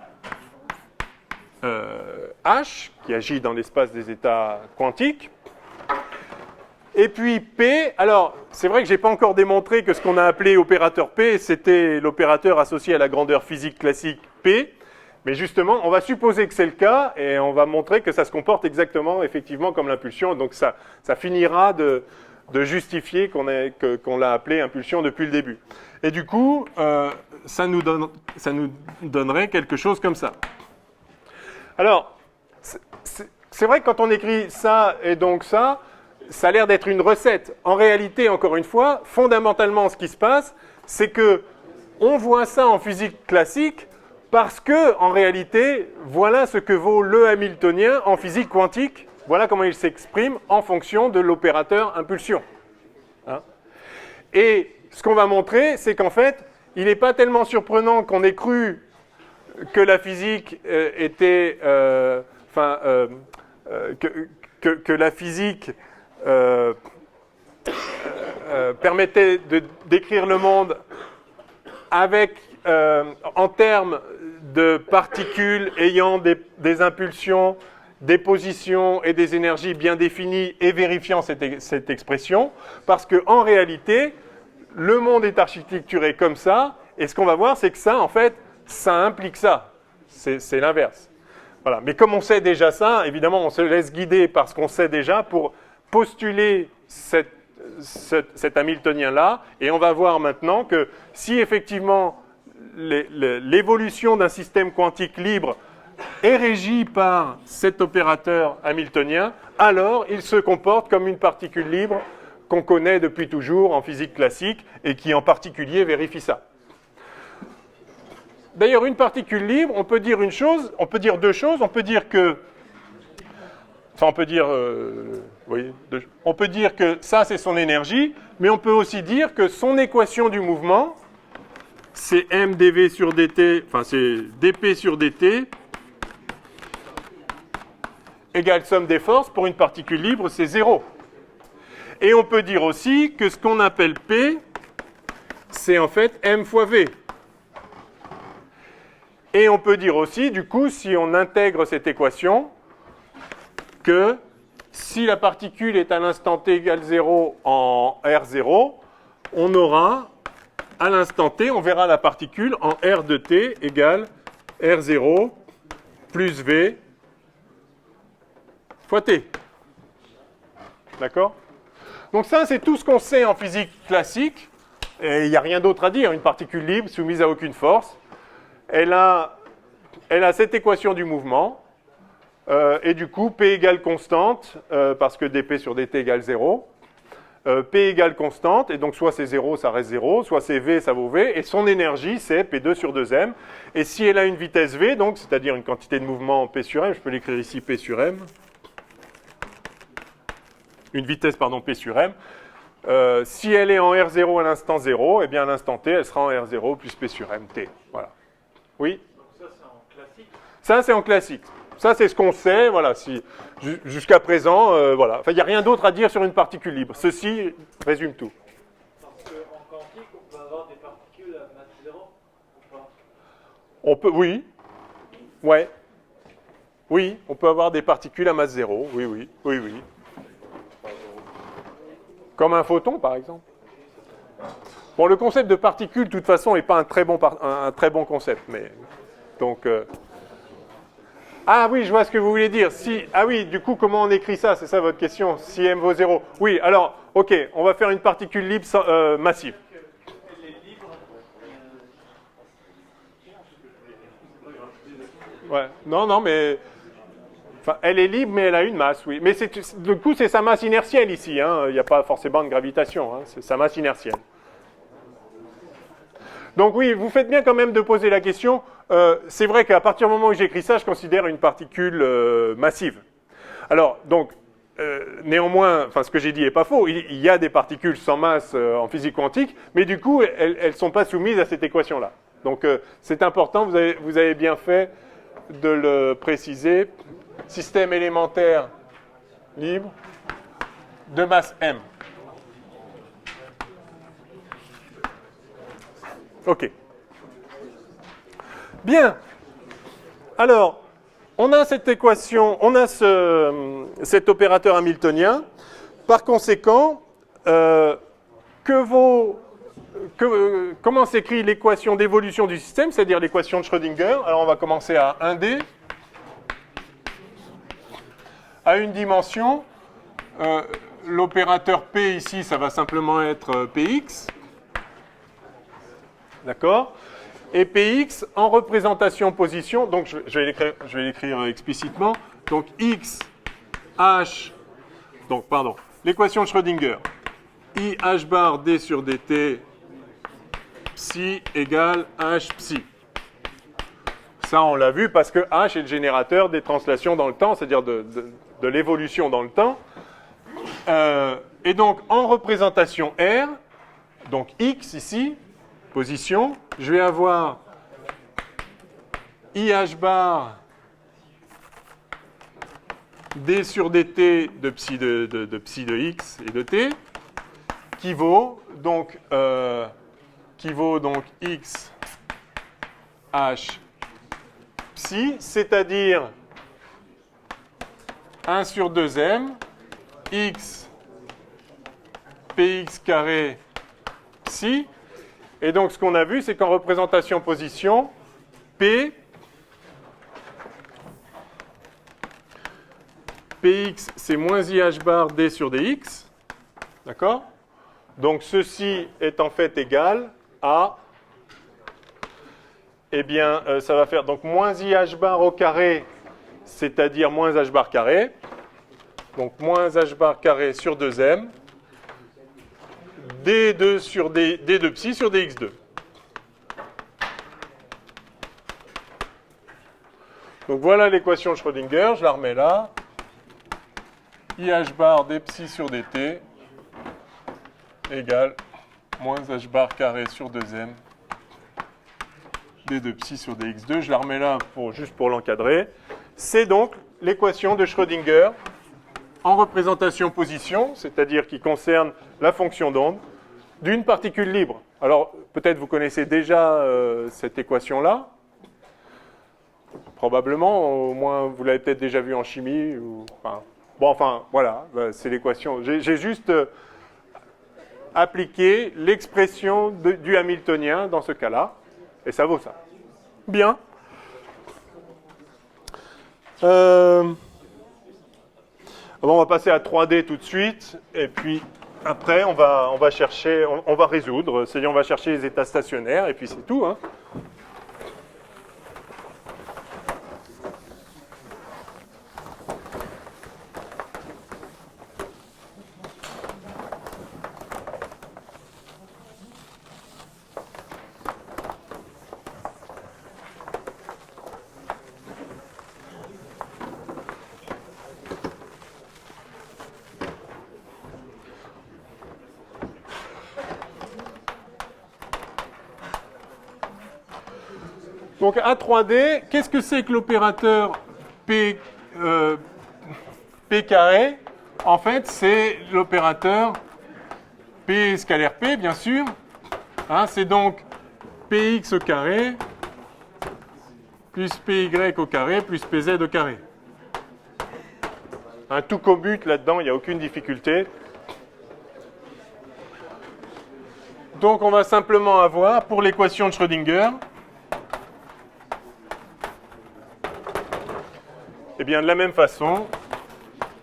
H, qui agit dans l'espace des états quantiques. Et puis P, alors, c'est vrai que je n'ai pas encore démontré que ce qu'on a appelé opérateur P, c'était l'opérateur associé à la grandeur physique classique P. Mais justement, on va supposer que c'est le cas et on va montrer que ça se comporte exactement, effectivement, comme l'impulsion. Donc ça finira de justifier qu'on l'a appelé impulsion depuis le début. Et du coup, ça nous donnerait quelque chose comme ça. Alors, c'est vrai que quand on écrit ça et donc ça a l'air d'être une recette. En réalité, encore une fois, fondamentalement, ce qui se passe, c'est que on voit ça en physique classique parce que, en réalité, voilà ce que vaut le Hamiltonien en physique quantique. Voilà comment il s'exprime en fonction de l'opérateur impulsion. Hein? Et ce qu'on va montrer, c'est qu'en fait, il n'est pas tellement surprenant qu'on ait cru que la physique était... que la physique permettait de décrire le monde avec, en termes de particules ayant des impulsions, des positions et des énergies bien définies et vérifiant cette expression, parce qu'en réalité, le monde est architecturé comme ça, et ce qu'on va voir, c'est que ça, en fait, ça implique ça. C'est l'inverse. Voilà. Mais comme on sait déjà ça, évidemment, on se laisse guider par ce qu'on sait déjà pour postuler cet Hamiltonien-là, et on va voir maintenant que si effectivement l'évolution d'un système quantique libre est régie par cet opérateur hamiltonien, alors il se comporte comme une particule libre qu'on connaît depuis toujours en physique classique et qui en particulier vérifie ça. d'ailleurs, une particule libre, on peut dire une chose, on peut dire deux choses. On peut dire que, enfin, on peut dire, on peut dire que ça, c'est son énergie, mais on peut aussi dire que son équation du mouvement, c'est mdv sur dt, enfin, c'est dp sur dt égale somme des forces. Pour une particule libre, c'est 0. Et on peut dire aussi que ce qu'on appelle P, c'est en fait m fois v. Et on peut dire aussi, du coup, si on intègre cette équation, que si la particule est à l'instant t égale 0 en R0, on aura, à l'instant t, on verra la particule en R de t égale R0 plus v fois t. D'accord? Donc ça, c'est tout ce qu'on sait en physique classique. Et il n'y a rien d'autre à dire. Une particule libre, soumise à aucune force, elle a cette équation du mouvement. Et du coup, P égale constante, parce que dP sur dt égale 0. P égale constante, et donc soit c'est 0, ça reste 0, soit c'est V, ça vaut V, et son énergie, c'est P2 sur 2m. Et si elle a une vitesse V, donc c'est-à-dire une quantité de mouvement P sur M, je peux l'écrire ici P sur M, une vitesse, pardon, P sur M, si elle est en R0 à l'instant 0, eh bien à l'instant T, elle sera en R0 plus P sur M, T. Voilà. Oui? Donc ça, c'est en classique. Ça, c'est en classique. Ça, c'est ce qu'on sait, voilà, jusqu'à présent, voilà. Enfin, il n'y a rien d'autre à dire sur une particule libre. Ceci résume tout. Parce qu'en quantique, on peut avoir des particules à masse zéro ou pas? On peut, oui. Ouais. Oui, on peut avoir des particules à masse zéro. Oui, oui, oui, oui. Comme un photon, par exemple. Bon, le concept de particule, de toute façon, n'est pas un très bon concept, mais donc. Ah oui, je vois ce que vous voulez dire. Ah oui, du coup, comment on écrit ça? C'est ça votre question? Si m vaut 0. Oui, alors, ok, on va faire une particule libre massive. Elle est libre. Ouais. Non, mais... Enfin, elle est libre, mais elle a une masse, oui. Mais du coup, c'est sa masse inertielle ici. Hein. Il n'y a pas forcément de gravitation. Hein. C'est sa masse inertielle. Donc oui, vous faites bien quand même de poser la question. C'est vrai qu'à partir du moment où j'écris ça, je considère une particule massive. Alors, donc, néanmoins, enfin, ce que j'ai dit n'est pas faux. Il y a des particules sans masse en physique quantique, mais du coup, elles ne sont pas soumises à cette équation-là. Donc, c'est important, vous avez bien fait de le préciser. Système élémentaire libre de masse m. OK. Bien. Alors, on a cette équation, on a cet opérateur hamiltonien. Par conséquent, comment s'écrit l'équation d'évolution du système, c'est-à-dire l'équation de Schrödinger? Alors, on va commencer à 1D. À une dimension, l'opérateur P ici, ça va simplement être Px. D'accord? Et Px en représentation position, donc je vais l'écrire explicitement. Donc x, h, donc pardon, l'équation de Schrödinger. I h bar d sur dt psi égale h psi. Ça, on l'a vu parce que h est le générateur des translations dans le temps, c'est-à-dire de l'évolution dans le temps. Et donc, en représentation R, donc x ici, position, je vais avoir IH bar d sur dt de psi de x et de t, qui vaut donc x h psi, c'est-à-dire 1 sur 2m, x px carré psi. Et donc, ce qu'on a vu, c'est qu'en représentation position, P, Px, c'est moins IH bar d sur dx. D'accord? Donc, ceci est en fait égal à, eh bien, ça va faire donc moins IH bar au carré, c'est-à-dire moins H bar carré. Donc, moins H bar carré sur 2m. D2 sur D de psi sur dx2. Donc voilà l'équation de Schrödinger, je la remets là. IH bar d psi sur dt égale moins h bar carré sur 2m d de psi sur dx2. Je la remets là juste pour l'encadrer. C'est donc l'équation de Schrödinger en représentation position, c'est-à-dire qui concerne la fonction d'onde d'une particule libre. Alors, peut-être vous connaissez déjà cette équation-là. Probablement, au moins vous l'avez peut-être déjà vue en chimie. Voilà, c'est l'équation. J'ai juste appliqué l'expression du Hamiltonien dans ce cas-là, et ça vaut ça. Bien. On va passer à 3D tout de suite, et puis après on va chercher, on va résoudre, c'est-à-dire on va chercher les états stationnaires, et puis c'est tout, hein. Donc à 3D, qu'est-ce que c'est que l'opérateur P carré? En fait, c'est l'opérateur P scalaire P, bien sûr. Hein, c'est donc Px au carré plus Py au carré plus Pz au carré. Un tout commute là-dedans, il n'y a aucune difficulté. Donc on va simplement avoir, pour l'équation de Schrödinger, eh bien, de la même façon,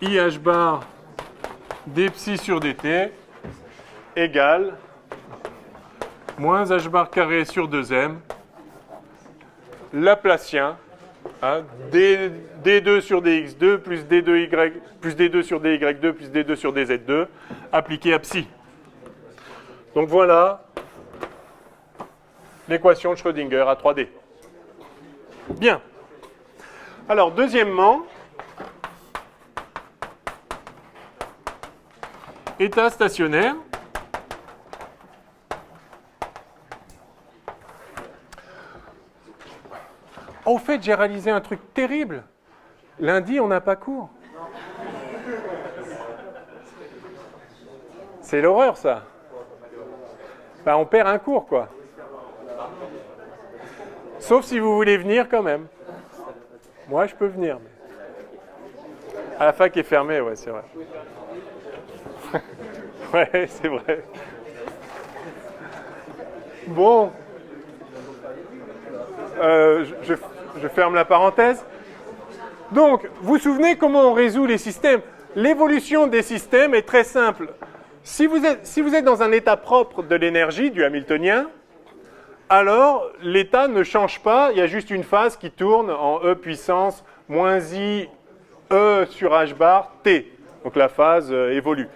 IH bar d psi sur dt égale moins h bar carré sur 2m Laplacien, hein, d2 sur dx2 plus d2y plus d2 sur dy2 plus d2 sur dz2 appliqué à psi. Donc voilà l'équation de Schrödinger à 3D. Bien. Alors, deuxièmement, état stationnaire. Au fait, j'ai réalisé un truc terrible. Lundi, on n'a pas cours. C'est l'horreur, ça. Ben, on perd un cours, quoi. Sauf si vous voulez venir quand même. Moi, je peux venir. Mais... À la fac est fermée, ouais, c'est vrai. Ouais, c'est vrai. Bon. Je ferme la parenthèse. Donc, vous vous souvenez comment on résout les systèmes? L'évolution des systèmes est très simple. Si vous êtes dans un état propre de l'énergie, du Hamiltonien, alors l'état ne change pas, il y a juste une phase qui tourne en E puissance moins I E sur H bar T. Donc la phase évolue.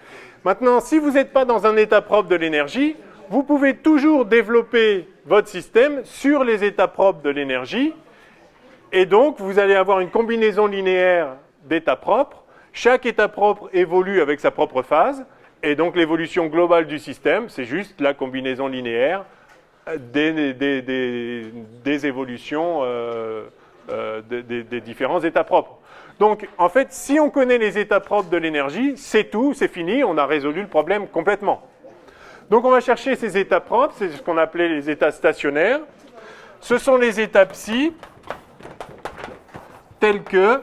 Maintenant, si vous n'êtes pas dans un état propre de l'énergie, vous pouvez toujours développer votre système sur les états propres de l'énergie, et donc vous allez avoir une combinaison linéaire d'états propres. Chaque état propre évolue avec sa propre phase, et donc l'évolution globale du système, c'est juste la combinaison linéaire des évolutions des différents états propres. Donc, en fait, si on connaît les états propres de l'énergie, c'est tout, c'est fini, on a résolu le problème complètement. Donc, on va chercher ces états propres, c'est ce qu'on appelait les états stationnaires. Ce sont les états psi, tels que,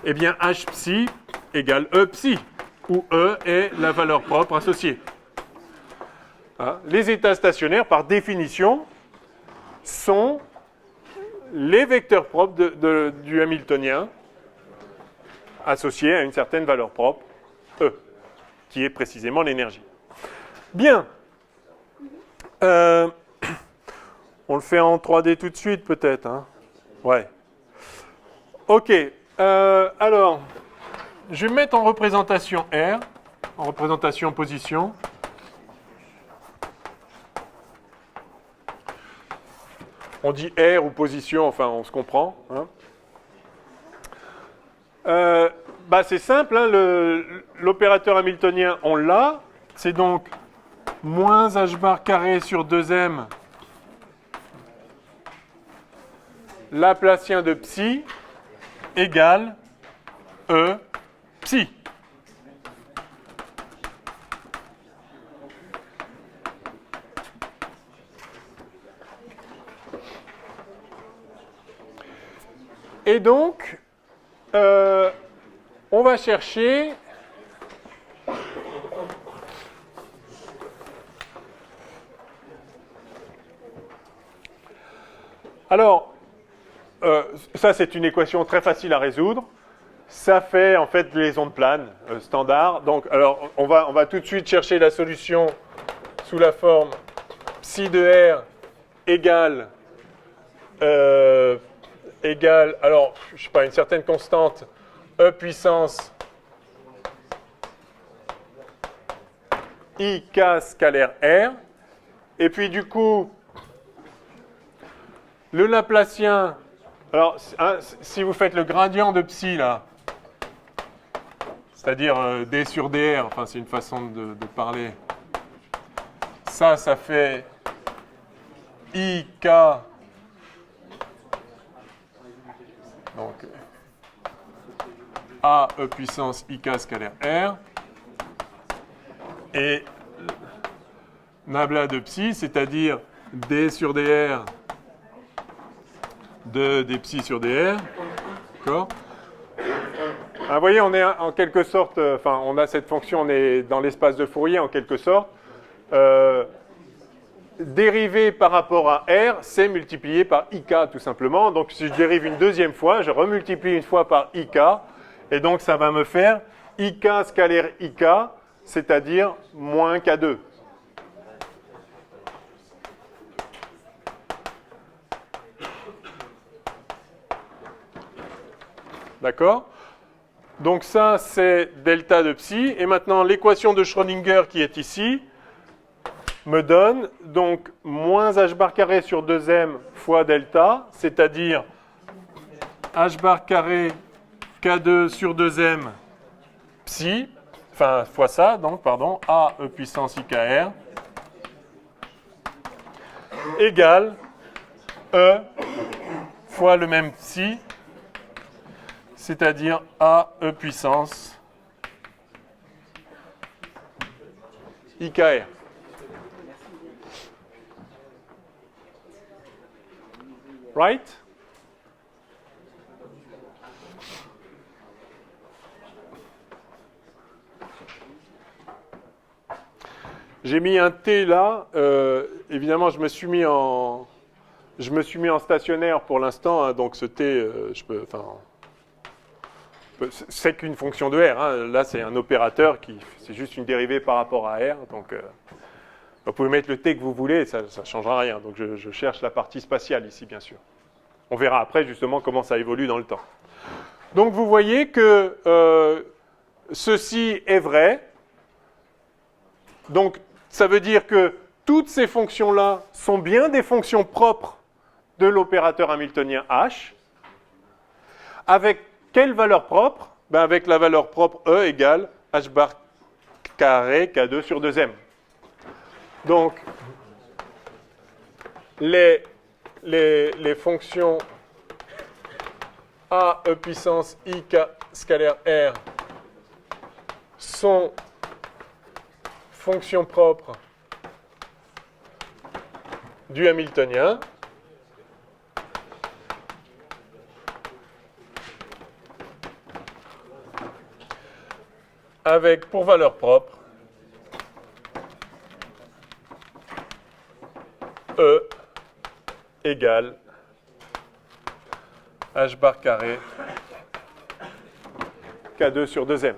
eh bien, H psi égale E psi, où E est la valeur propre associée. Hein, les états stationnaires, par définition, sont les vecteurs propres du Hamiltonien associés à une certaine valeur propre, E, qui est précisément l'énergie. Bien. On le fait en 3D tout de suite, peut-être. Hein? Ouais. OK. Alors, je vais mettre en représentation R, en représentation position. On dit R ou position, enfin on se comprend. Hein. C'est simple, hein, l'opérateur hamiltonien, on l'a. C'est donc moins h bar carré sur 2m Laplacien de psi égale E psi. Et donc, on va chercher alors, ça c'est une équation très facile à résoudre. Ça fait en fait les ondes planes standard. Donc, alors, on va tout de suite chercher la solution sous la forme psi de R égale alors, je sais pas, une certaine constante E puissance IK scalaire R. Et puis du coup, le Laplacien, alors hein, si vous faites le gradient de psi là, c'est-à-dire d sur dr, enfin c'est une façon de parler, ça fait IK, donc A E puissance IK scalaire R, et nabla de psi, c'est-à-dire d sur dr de d psi sur dr, d'accord. Vous voyez, on est en quelque sorte, on a cette fonction, on est dans l'espace de Fourier en quelque sorte. Dérivé par rapport à R, c'est multiplié par IK tout simplement. Donc si je dérive une deuxième fois, je remultiplie une fois par IK, et donc ça va me faire IK scalaire IK, c'est-à-dire moins K2. D'accord? Donc ça, c'est delta de psi. Et maintenant, l'équation de Schrödinger qui est ici me donne donc moins h bar carré sur 2m fois delta, c'est-à-dire h bar carré K2 sur 2m psi, enfin fois ça, donc pardon, A E puissance IKR égale E fois le même psi, c'est-à-dire A E puissance IKR. Right? J'ai mis un T là. Évidemment, je me suis mis en stationnaire pour l'instant, hein, donc ce T, c'est qu'une fonction de R. Hein. Là, c'est un opérateur c'est juste une dérivée par rapport à R. Donc, vous pouvez mettre le T que vous voulez, ça ne changera rien. Donc, je cherche la partie spatiale ici, bien sûr. On verra après justement comment ça évolue dans le temps. Donc, vous voyez que ceci est vrai. Donc, ça veut dire que toutes ces fonctions-là sont bien des fonctions propres de l'opérateur hamiltonien H. Avec quelle valeur propre? Avec la valeur propre E égale H bar carré K2 sur 2M. Donc, les fonctions A E puissance IK scalaire R sont fonctions propres du hamiltonien. Avec pour valeur propre E égale H bar carré K2 sur 2M.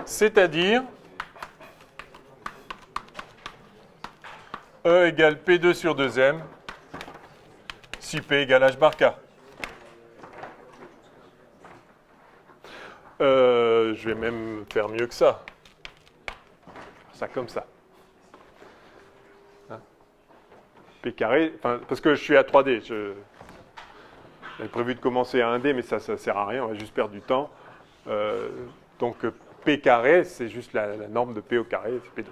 C'est-à-dire E égale P2 sur 2M si P égale H bar K. Je vais même faire mieux que ça. Ça comme ça. P carré, enfin, parce que je suis à 3D. J'avais prévu de commencer à 1D, mais ça sert à rien, on va juste perdre du temps. Donc P carré, c'est juste la norme de P au carré, c'est P2.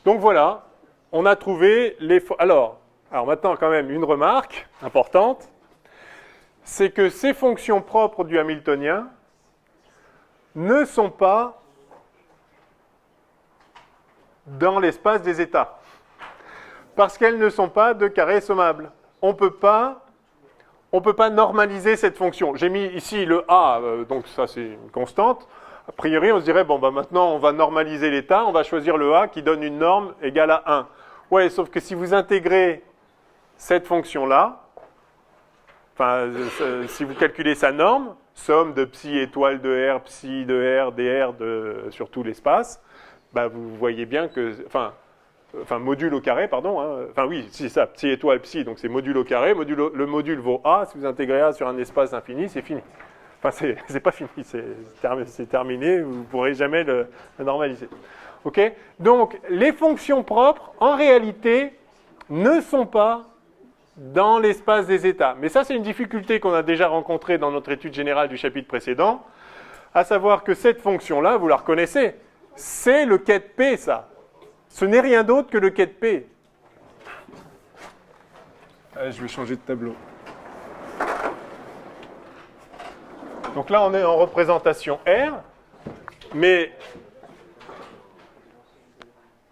Donc voilà, on a trouvé les... Alors maintenant quand même, une remarque importante, c'est que ces fonctions propres du Hamiltonien ne sont pas dans l'espace des états, parce qu'elles ne sont pas de carré sommable. On ne peut pas normaliser cette fonction. J'ai mis ici le A, donc ça c'est une constante. A priori, on se dirait, bon, maintenant on va normaliser l'état, on va choisir le A qui donne une norme égale à 1. Ouais, sauf que si vous intégrez cette fonction-là, enfin, si vous calculez sa norme, somme de psi étoile de R, psi de R, dr sur tout l'espace, bah, vous voyez bien que, enfin module au carré, pardon, hein, enfin oui, c'est ça, psi étoile psi, donc c'est module au carré, le module vaut A, si vous intégrez A sur un espace infini, c'est fini. Enfin, c'est pas fini, c'est terminé, vous ne pourrez jamais le normaliser. Ok ? Donc, les fonctions propres, en réalité, ne sont pas dans l'espace des états. Mais ça, c'est une difficulté qu'on a déjà rencontrée dans notre étude générale du chapitre précédent, à savoir que cette fonction-là, vous la reconnaissez, c'est le ket P, ça. Ce n'est rien d'autre que le ket P. Je vais changer de tableau. Donc là, on est en représentation R, mais...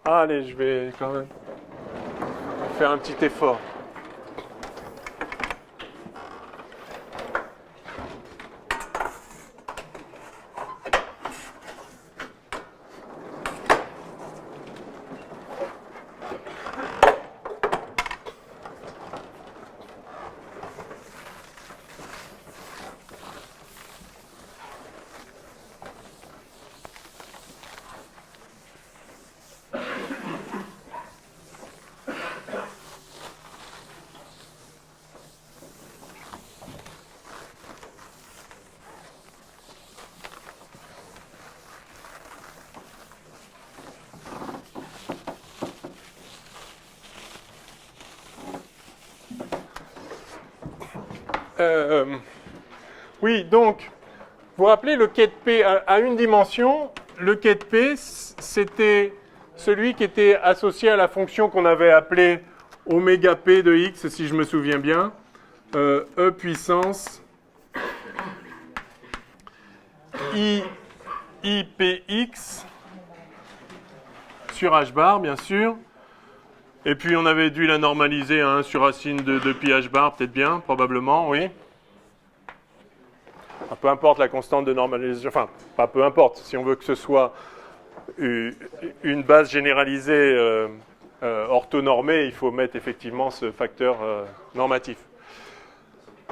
Allez, je vais quand même faire un petit effort. Oui, donc, vous vous rappelez, le ket P à une dimension, le ket P, c'était celui qui était associé à la fonction qu'on avait appelée oméga P de x, si je me souviens bien, E puissance IPX sur h bar, bien sûr. Et puis on avait dû la normaliser à 1 sur racine de pi h bar, peut-être bien, probablement, oui. Enfin, peu importe la constante de normalisation, enfin, pas peu importe, si on veut que ce soit une base généralisée orthonormée, il faut mettre effectivement ce facteur normatif.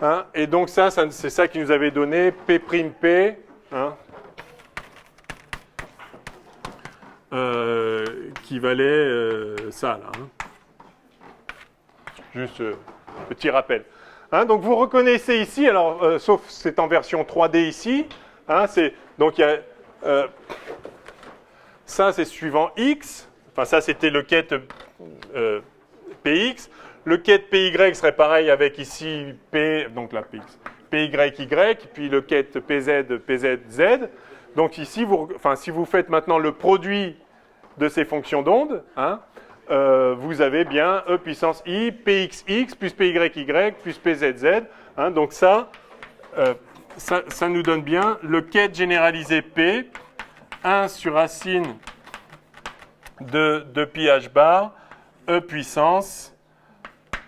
Hein, et donc ça c'est ça qui nous avait donné P', hein, qui valait ça, là. Hein. Juste petit rappel. Hein, donc vous reconnaissez ici, alors sauf c'est en version 3D ici, hein, donc il y a ça c'est suivant x, enfin ça c'était le ket px, le ket py serait pareil avec ici p, donc là px, py, puis le ket pz. Donc ici, si vous faites maintenant le produit de ces fonctions d'onde, hein, vous avez bien E puissance I, Pxx, plus Pyy, plus Pzz. Hein, donc ça nous donne bien le ket généralisé P, 1 sur racine de pi h bar, E puissance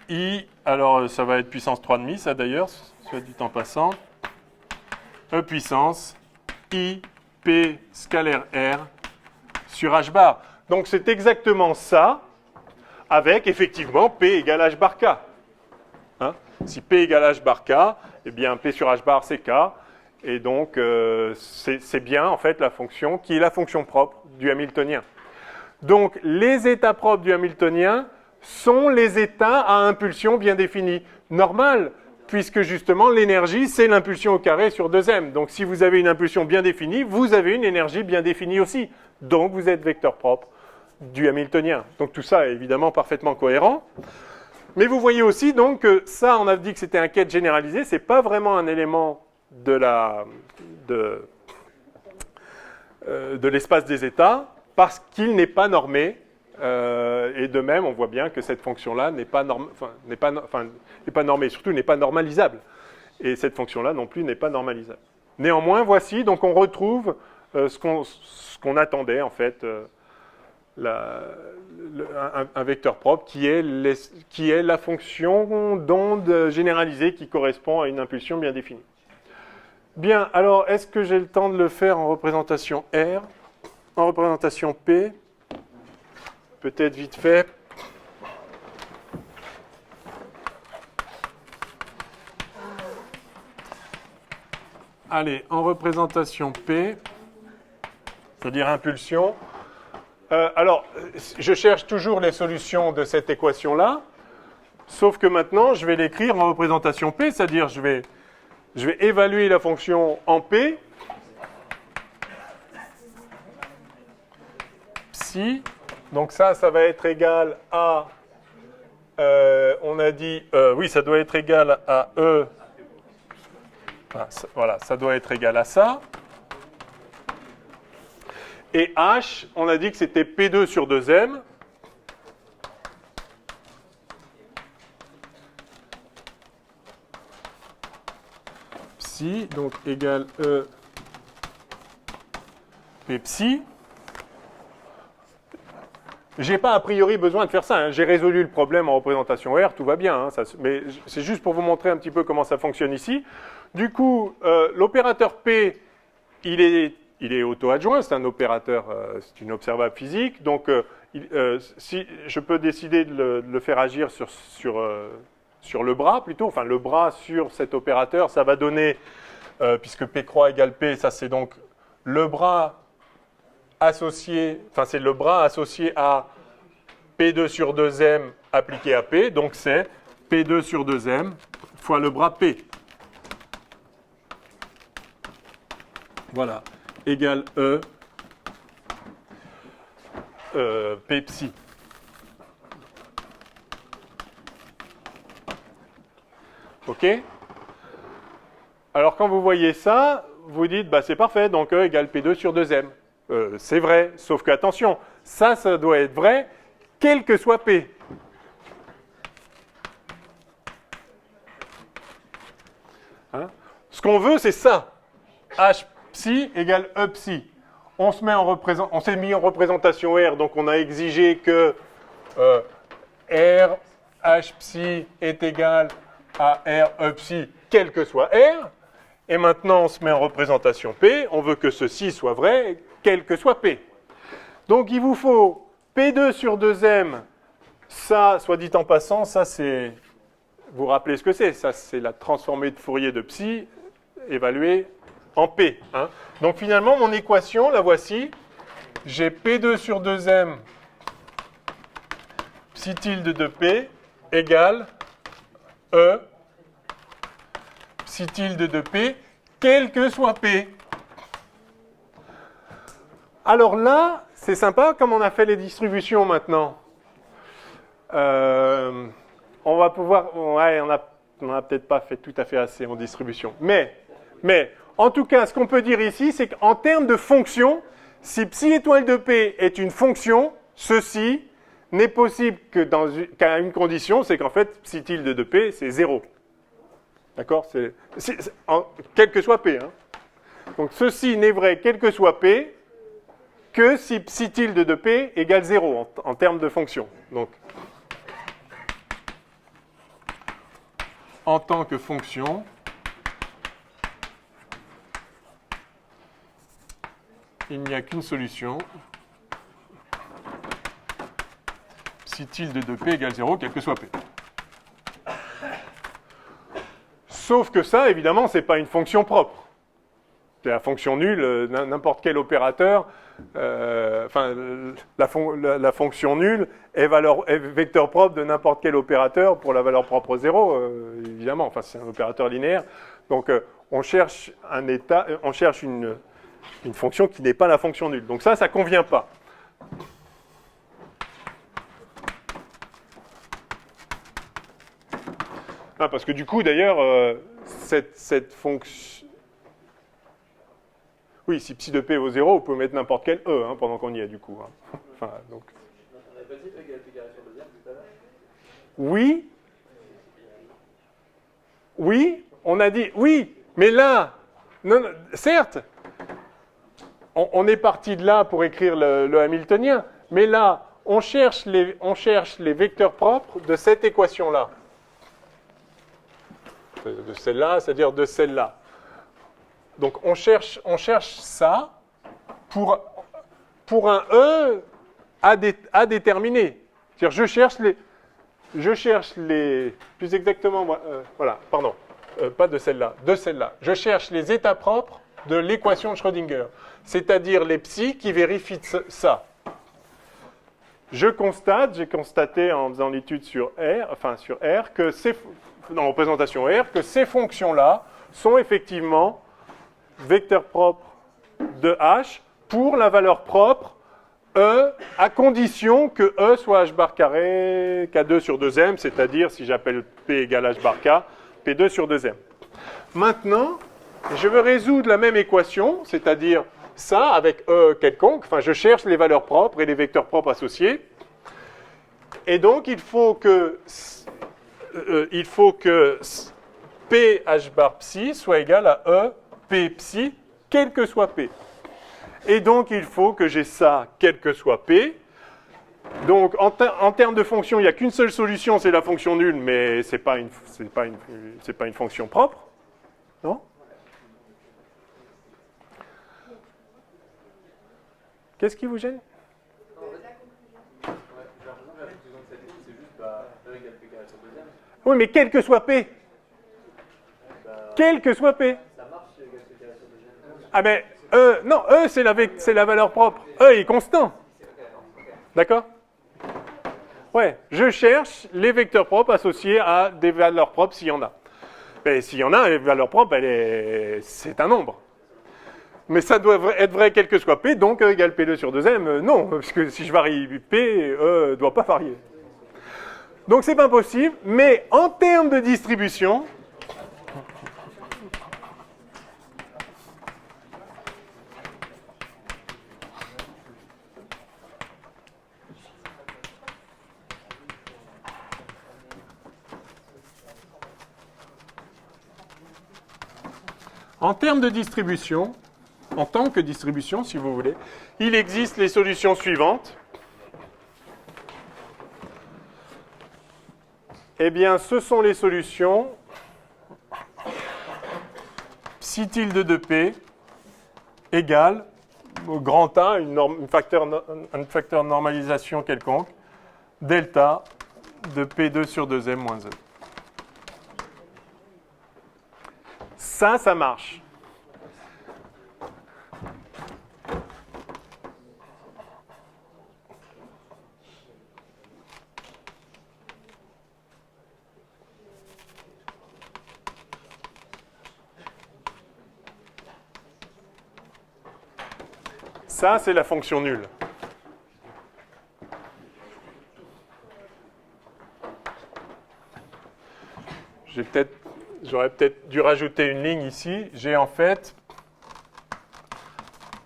I, alors ça va être puissance 3,5, ça d'ailleurs, soit dit en passant, E puissance I, P scalaire R sur h bar. Donc c'est exactement ça, avec effectivement P égale h bar K. Hein, si P égale h bar K, eh bien P sur h bar c'est K, et donc c'est bien en fait la fonction qui est la fonction propre du Hamiltonien. Donc les états propres du Hamiltonien sont les états à impulsion bien définie. Normal, puisque justement l'énergie c'est l'impulsion au carré sur 2m. Donc si vous avez une impulsion bien définie, vous avez une énergie bien définie aussi. Donc vous êtes vecteur propre du hamiltonien. Donc tout ça est évidemment parfaitement cohérent. Mais vous voyez aussi donc que ça, on a dit que c'était un quête généralisé, c'est pas vraiment un élément de l'espace des états, parce qu'il n'est pas normé. Et de même, on voit bien que cette fonction-là n'est pas normée, surtout n'est pas normalisable. Et cette fonction-là non plus n'est pas normalisable. Néanmoins, voici, donc on retrouve ce qu'on attendait en fait, un vecteur propre qui est la fonction d'onde généralisée qui correspond à une impulsion bien définie. Bien, alors est-ce que j'ai le temps de le faire en représentation R, en représentation P? Peut-être vite fait. Allez, en représentation P, c'est-à-dire impulsion. Alors, je cherche toujours les solutions de cette équation-là, sauf que maintenant, je vais l'écrire en représentation P, c'est-à-dire je vais évaluer la fonction en P, psi, donc ça va être égal à, on a dit, oui, ça doit être égal à E, voilà, ça doit être égal à ça. Et H, on a dit que c'était P2 sur 2M. Psi, donc égal E P psi. J'ai pas a priori besoin de faire ça, hein. J'ai résolu le problème en représentation R, tout va bien, hein, mais c'est juste pour vous montrer un petit peu comment ça fonctionne ici. Du coup, l'opérateur P, il est auto-adjoint, c'est un opérateur, c'est une observable physique, donc si je peux décider de le faire agir sur le bras plutôt, enfin le bras sur cet opérateur, ça va donner, puisque P croix égale P, ça c'est donc le bras associé, enfin c'est le bras associé à P2 sur 2M appliqué à P, donc c'est P2 sur 2M fois le bras P. Voilà, égale P psi. OK? Alors quand vous voyez ça, vous dites, bah, c'est parfait, donc E égale P2 sur 2M. C'est vrai, sauf que, attention, ça doit être vrai, quel que soit P. Hein? Ce qu'on veut, c'est ça. H psi égale E psi. On s'est mis en représentation R, donc on a exigé que R H psi est égal à R E psi, quel que soit R. Et maintenant, on se met en représentation P. On veut que ceci soit vrai, quel que soit P. Donc, il vous faut P2 sur 2M. Ça, soit dit en passant, ça c'est... Vous vous rappelez ce que c'est? Ça, c'est la transformée de Fourier de psi évaluée en P. Hein. Donc, finalement, mon équation, la voici. J'ai P2 sur 2M psi tilde de P égale E psi tilde de P, quel que soit P. Alors là, c'est sympa comme on a fait les distributions maintenant. On va pouvoir... Ouais, on n'a peut-être pas fait tout à fait assez en distribution. Mais en tout cas, ce qu'on peut dire ici, c'est qu'en termes de fonction, si psi étoile de P est une fonction, ceci n'est possible qu'à une condition, c'est qu'en fait, psi tilde de P, c'est 0. D'accord? Quel que soit P. Hein. Donc ceci n'est vrai, quel que soit P, que si psi tilde de P égale 0 en termes de fonction. Donc, en tant que fonction, il n'y a qu'une solution. Psi tilde de P égale 0, quel que soit P. Sauf que ça, évidemment, ce n'est pas une fonction propre. C'est la fonction nulle, n'importe quel opérateur, la fonction nulle est vecteur propre de n'importe quel opérateur pour la valeur propre 0, évidemment. Enfin, c'est un opérateur linéaire. Donc, on cherche une fonction qui n'est pas la fonction nulle. Donc ça ne convient pas. Ah, parce que du coup, d'ailleurs, cette fonction... Oui, si psi de p vaut 0, on peut mettre n'importe quel e, hein, pendant qu'on y est, du coup. Hein. Enfin, donc... On n'avait pas dit égal p carré sur deuxième tout à l'heure? Oui. Oui, on a dit... Oui, mais là... Non, non, certes, on est parti de là pour écrire le hamiltonien, mais là, on cherche les vecteurs propres de cette équation-là. De celle-là, c'est-à-dire de celle-là. Donc, on cherche ça pour un E à déterminer. C'est-à-dire, je cherche les... Plus exactement, voilà, pardon, pas de celle-là, de celle-là. Je cherche les états propres de l'équation de Schrödinger, c'est-à-dire les psi qui vérifient ça. J'ai constaté en faisant l'étude sur R, que en représentation R, que ces fonctions-là sont effectivement vecteurs propres de H pour la valeur propre E, à condition que E soit H bar carré K2 sur 2M, c'est-à-dire, si j'appelle P égale H bar K, P2 sur 2M. Maintenant, je veux résoudre la même équation, c'est-à-dire ça avec E quelconque, enfin je cherche les valeurs propres et les vecteurs propres associés, et donc il faut que P H bar psi soit égal à E P psi, quel que soit P. Et donc il faut que j'ai ça, quel que soit P. Donc en termes de fonction, il n'y a qu'une seule solution, c'est la fonction nulle, mais ce n'est pas une fonction propre. Non ? Qu'est-ce qui vous gêne ? Oui, mais quel que soit P. Quel que soit P. Ah ben, non, E c'est la valeur propre. E est constant. D'accord ? Ouais, je cherche les vecteurs propres associés à des valeurs propres s'il y en a. Mais s'il y en a, les valeurs propres, c'est un nombre. Mais ça doit être vrai quel que soit P, donc E égale P2 sur 2M, non, parce que si je varie P, E ne doit pas varier. Donc c'est pas possible, mais en termes de distribution, en tant que distribution, si vous voulez, il existe les solutions suivantes. Eh bien, ce sont les solutions psi tilde de P égale au grand A, un facteur de normalisation quelconque, delta de P2 sur 2M moins E. Ça marche. Ça, c'est la fonction nulle. J'aurais peut-être dû rajouter une ligne ici. J'ai en fait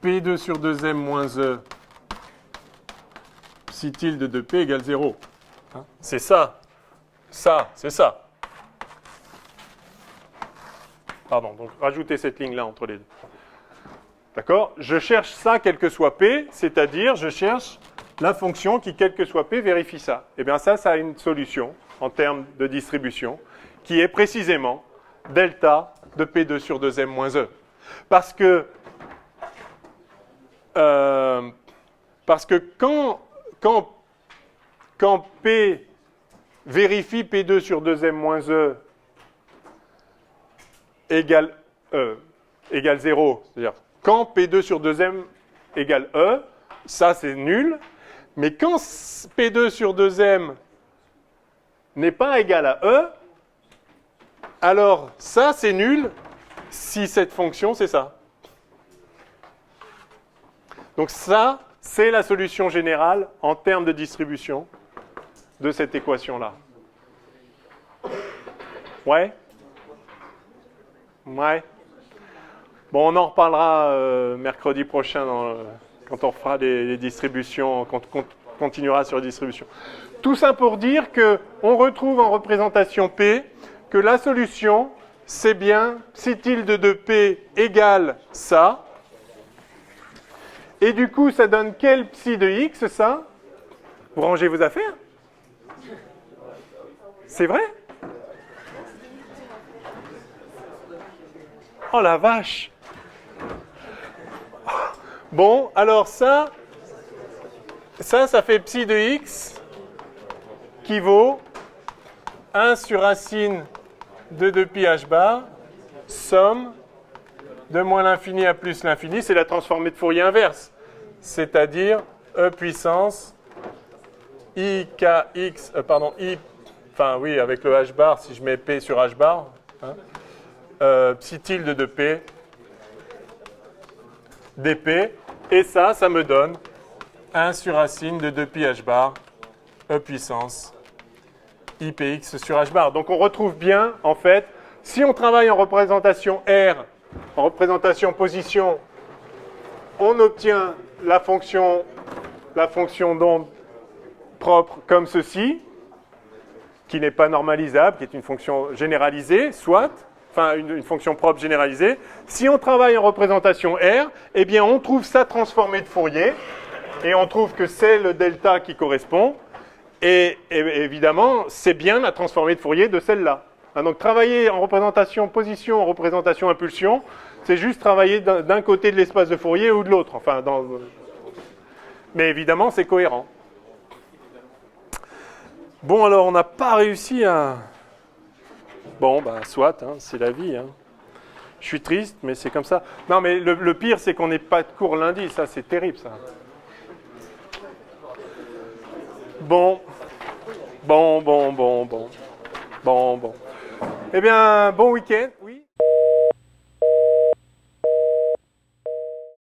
P2 sur 2M moins E psi tilde de P égale 0. Hein, c'est ça. Ça, c'est ça. Pardon, donc rajoutez cette ligne-là entre les deux. D'accord ? Je cherche ça quel que soit P, c'est-à-dire je cherche la fonction qui, quel que soit P, vérifie ça. Eh bien ça a une solution en termes de distribution qui est précisément delta de P2 sur 2M moins E. Parce que quand P vérifie P2 sur 2M moins E égale 0, c'est-à-dire quand P2 sur 2M égale E, ça c'est nul, mais quand P2 sur 2M n'est pas égal à E, alors ça c'est nul si cette fonction c'est ça. Donc ça, c'est la solution générale en termes de distribution de cette équation-là. Ouais. Ouais. Bon, on en reparlera mercredi prochain quand on fera les distributions, quand on continuera sur les distributions. Tout ça pour dire qu'on retrouve en représentation P que la solution, c'est bien psi tilde de P égale ça. Et du coup, ça donne quel psi de X, ça? Vous rangez vos affaires? C'est vrai? Oh la vache! Bon, alors ça fait psi de X qui vaut 1 sur racine de 2pi h bar, somme de moins l'infini à plus l'infini, c'est la transformée de Fourier inverse, c'est-à-dire e puissance i kx, enfin oui, avec le h bar, si je mets p sur h bar, psi tilde de p dp, et ça me donne 1 sur racine de 2pi h bar, e puissance ipx sur h bar. Donc on retrouve bien, en fait, si on travaille en représentation R, en représentation position, on obtient la fonction d'onde propre comme ceci, qui n'est pas normalisable, qui est une fonction généralisée, soit, enfin une fonction propre généralisée. Si on travaille en représentation R, eh bien on trouve sa transformée de Fourier, et on trouve que c'est le delta qui correspond, et évidemment, c'est bien la transformée de Fourier de celle-là. Donc travailler en représentation position, en représentation impulsion, c'est juste travailler d'un côté de l'espace de Fourier ou de l'autre. Enfin, mais évidemment, c'est cohérent. Bon, alors, on n'a pas réussi à... Bon, bah, soit, hein, c'est la vie. Hein. Je suis triste, mais c'est comme ça. Non, mais le pire, c'est qu'on n'ait pas de cours lundi. Ça, c'est terrible, ça. Bon. Eh bien, bon week-end.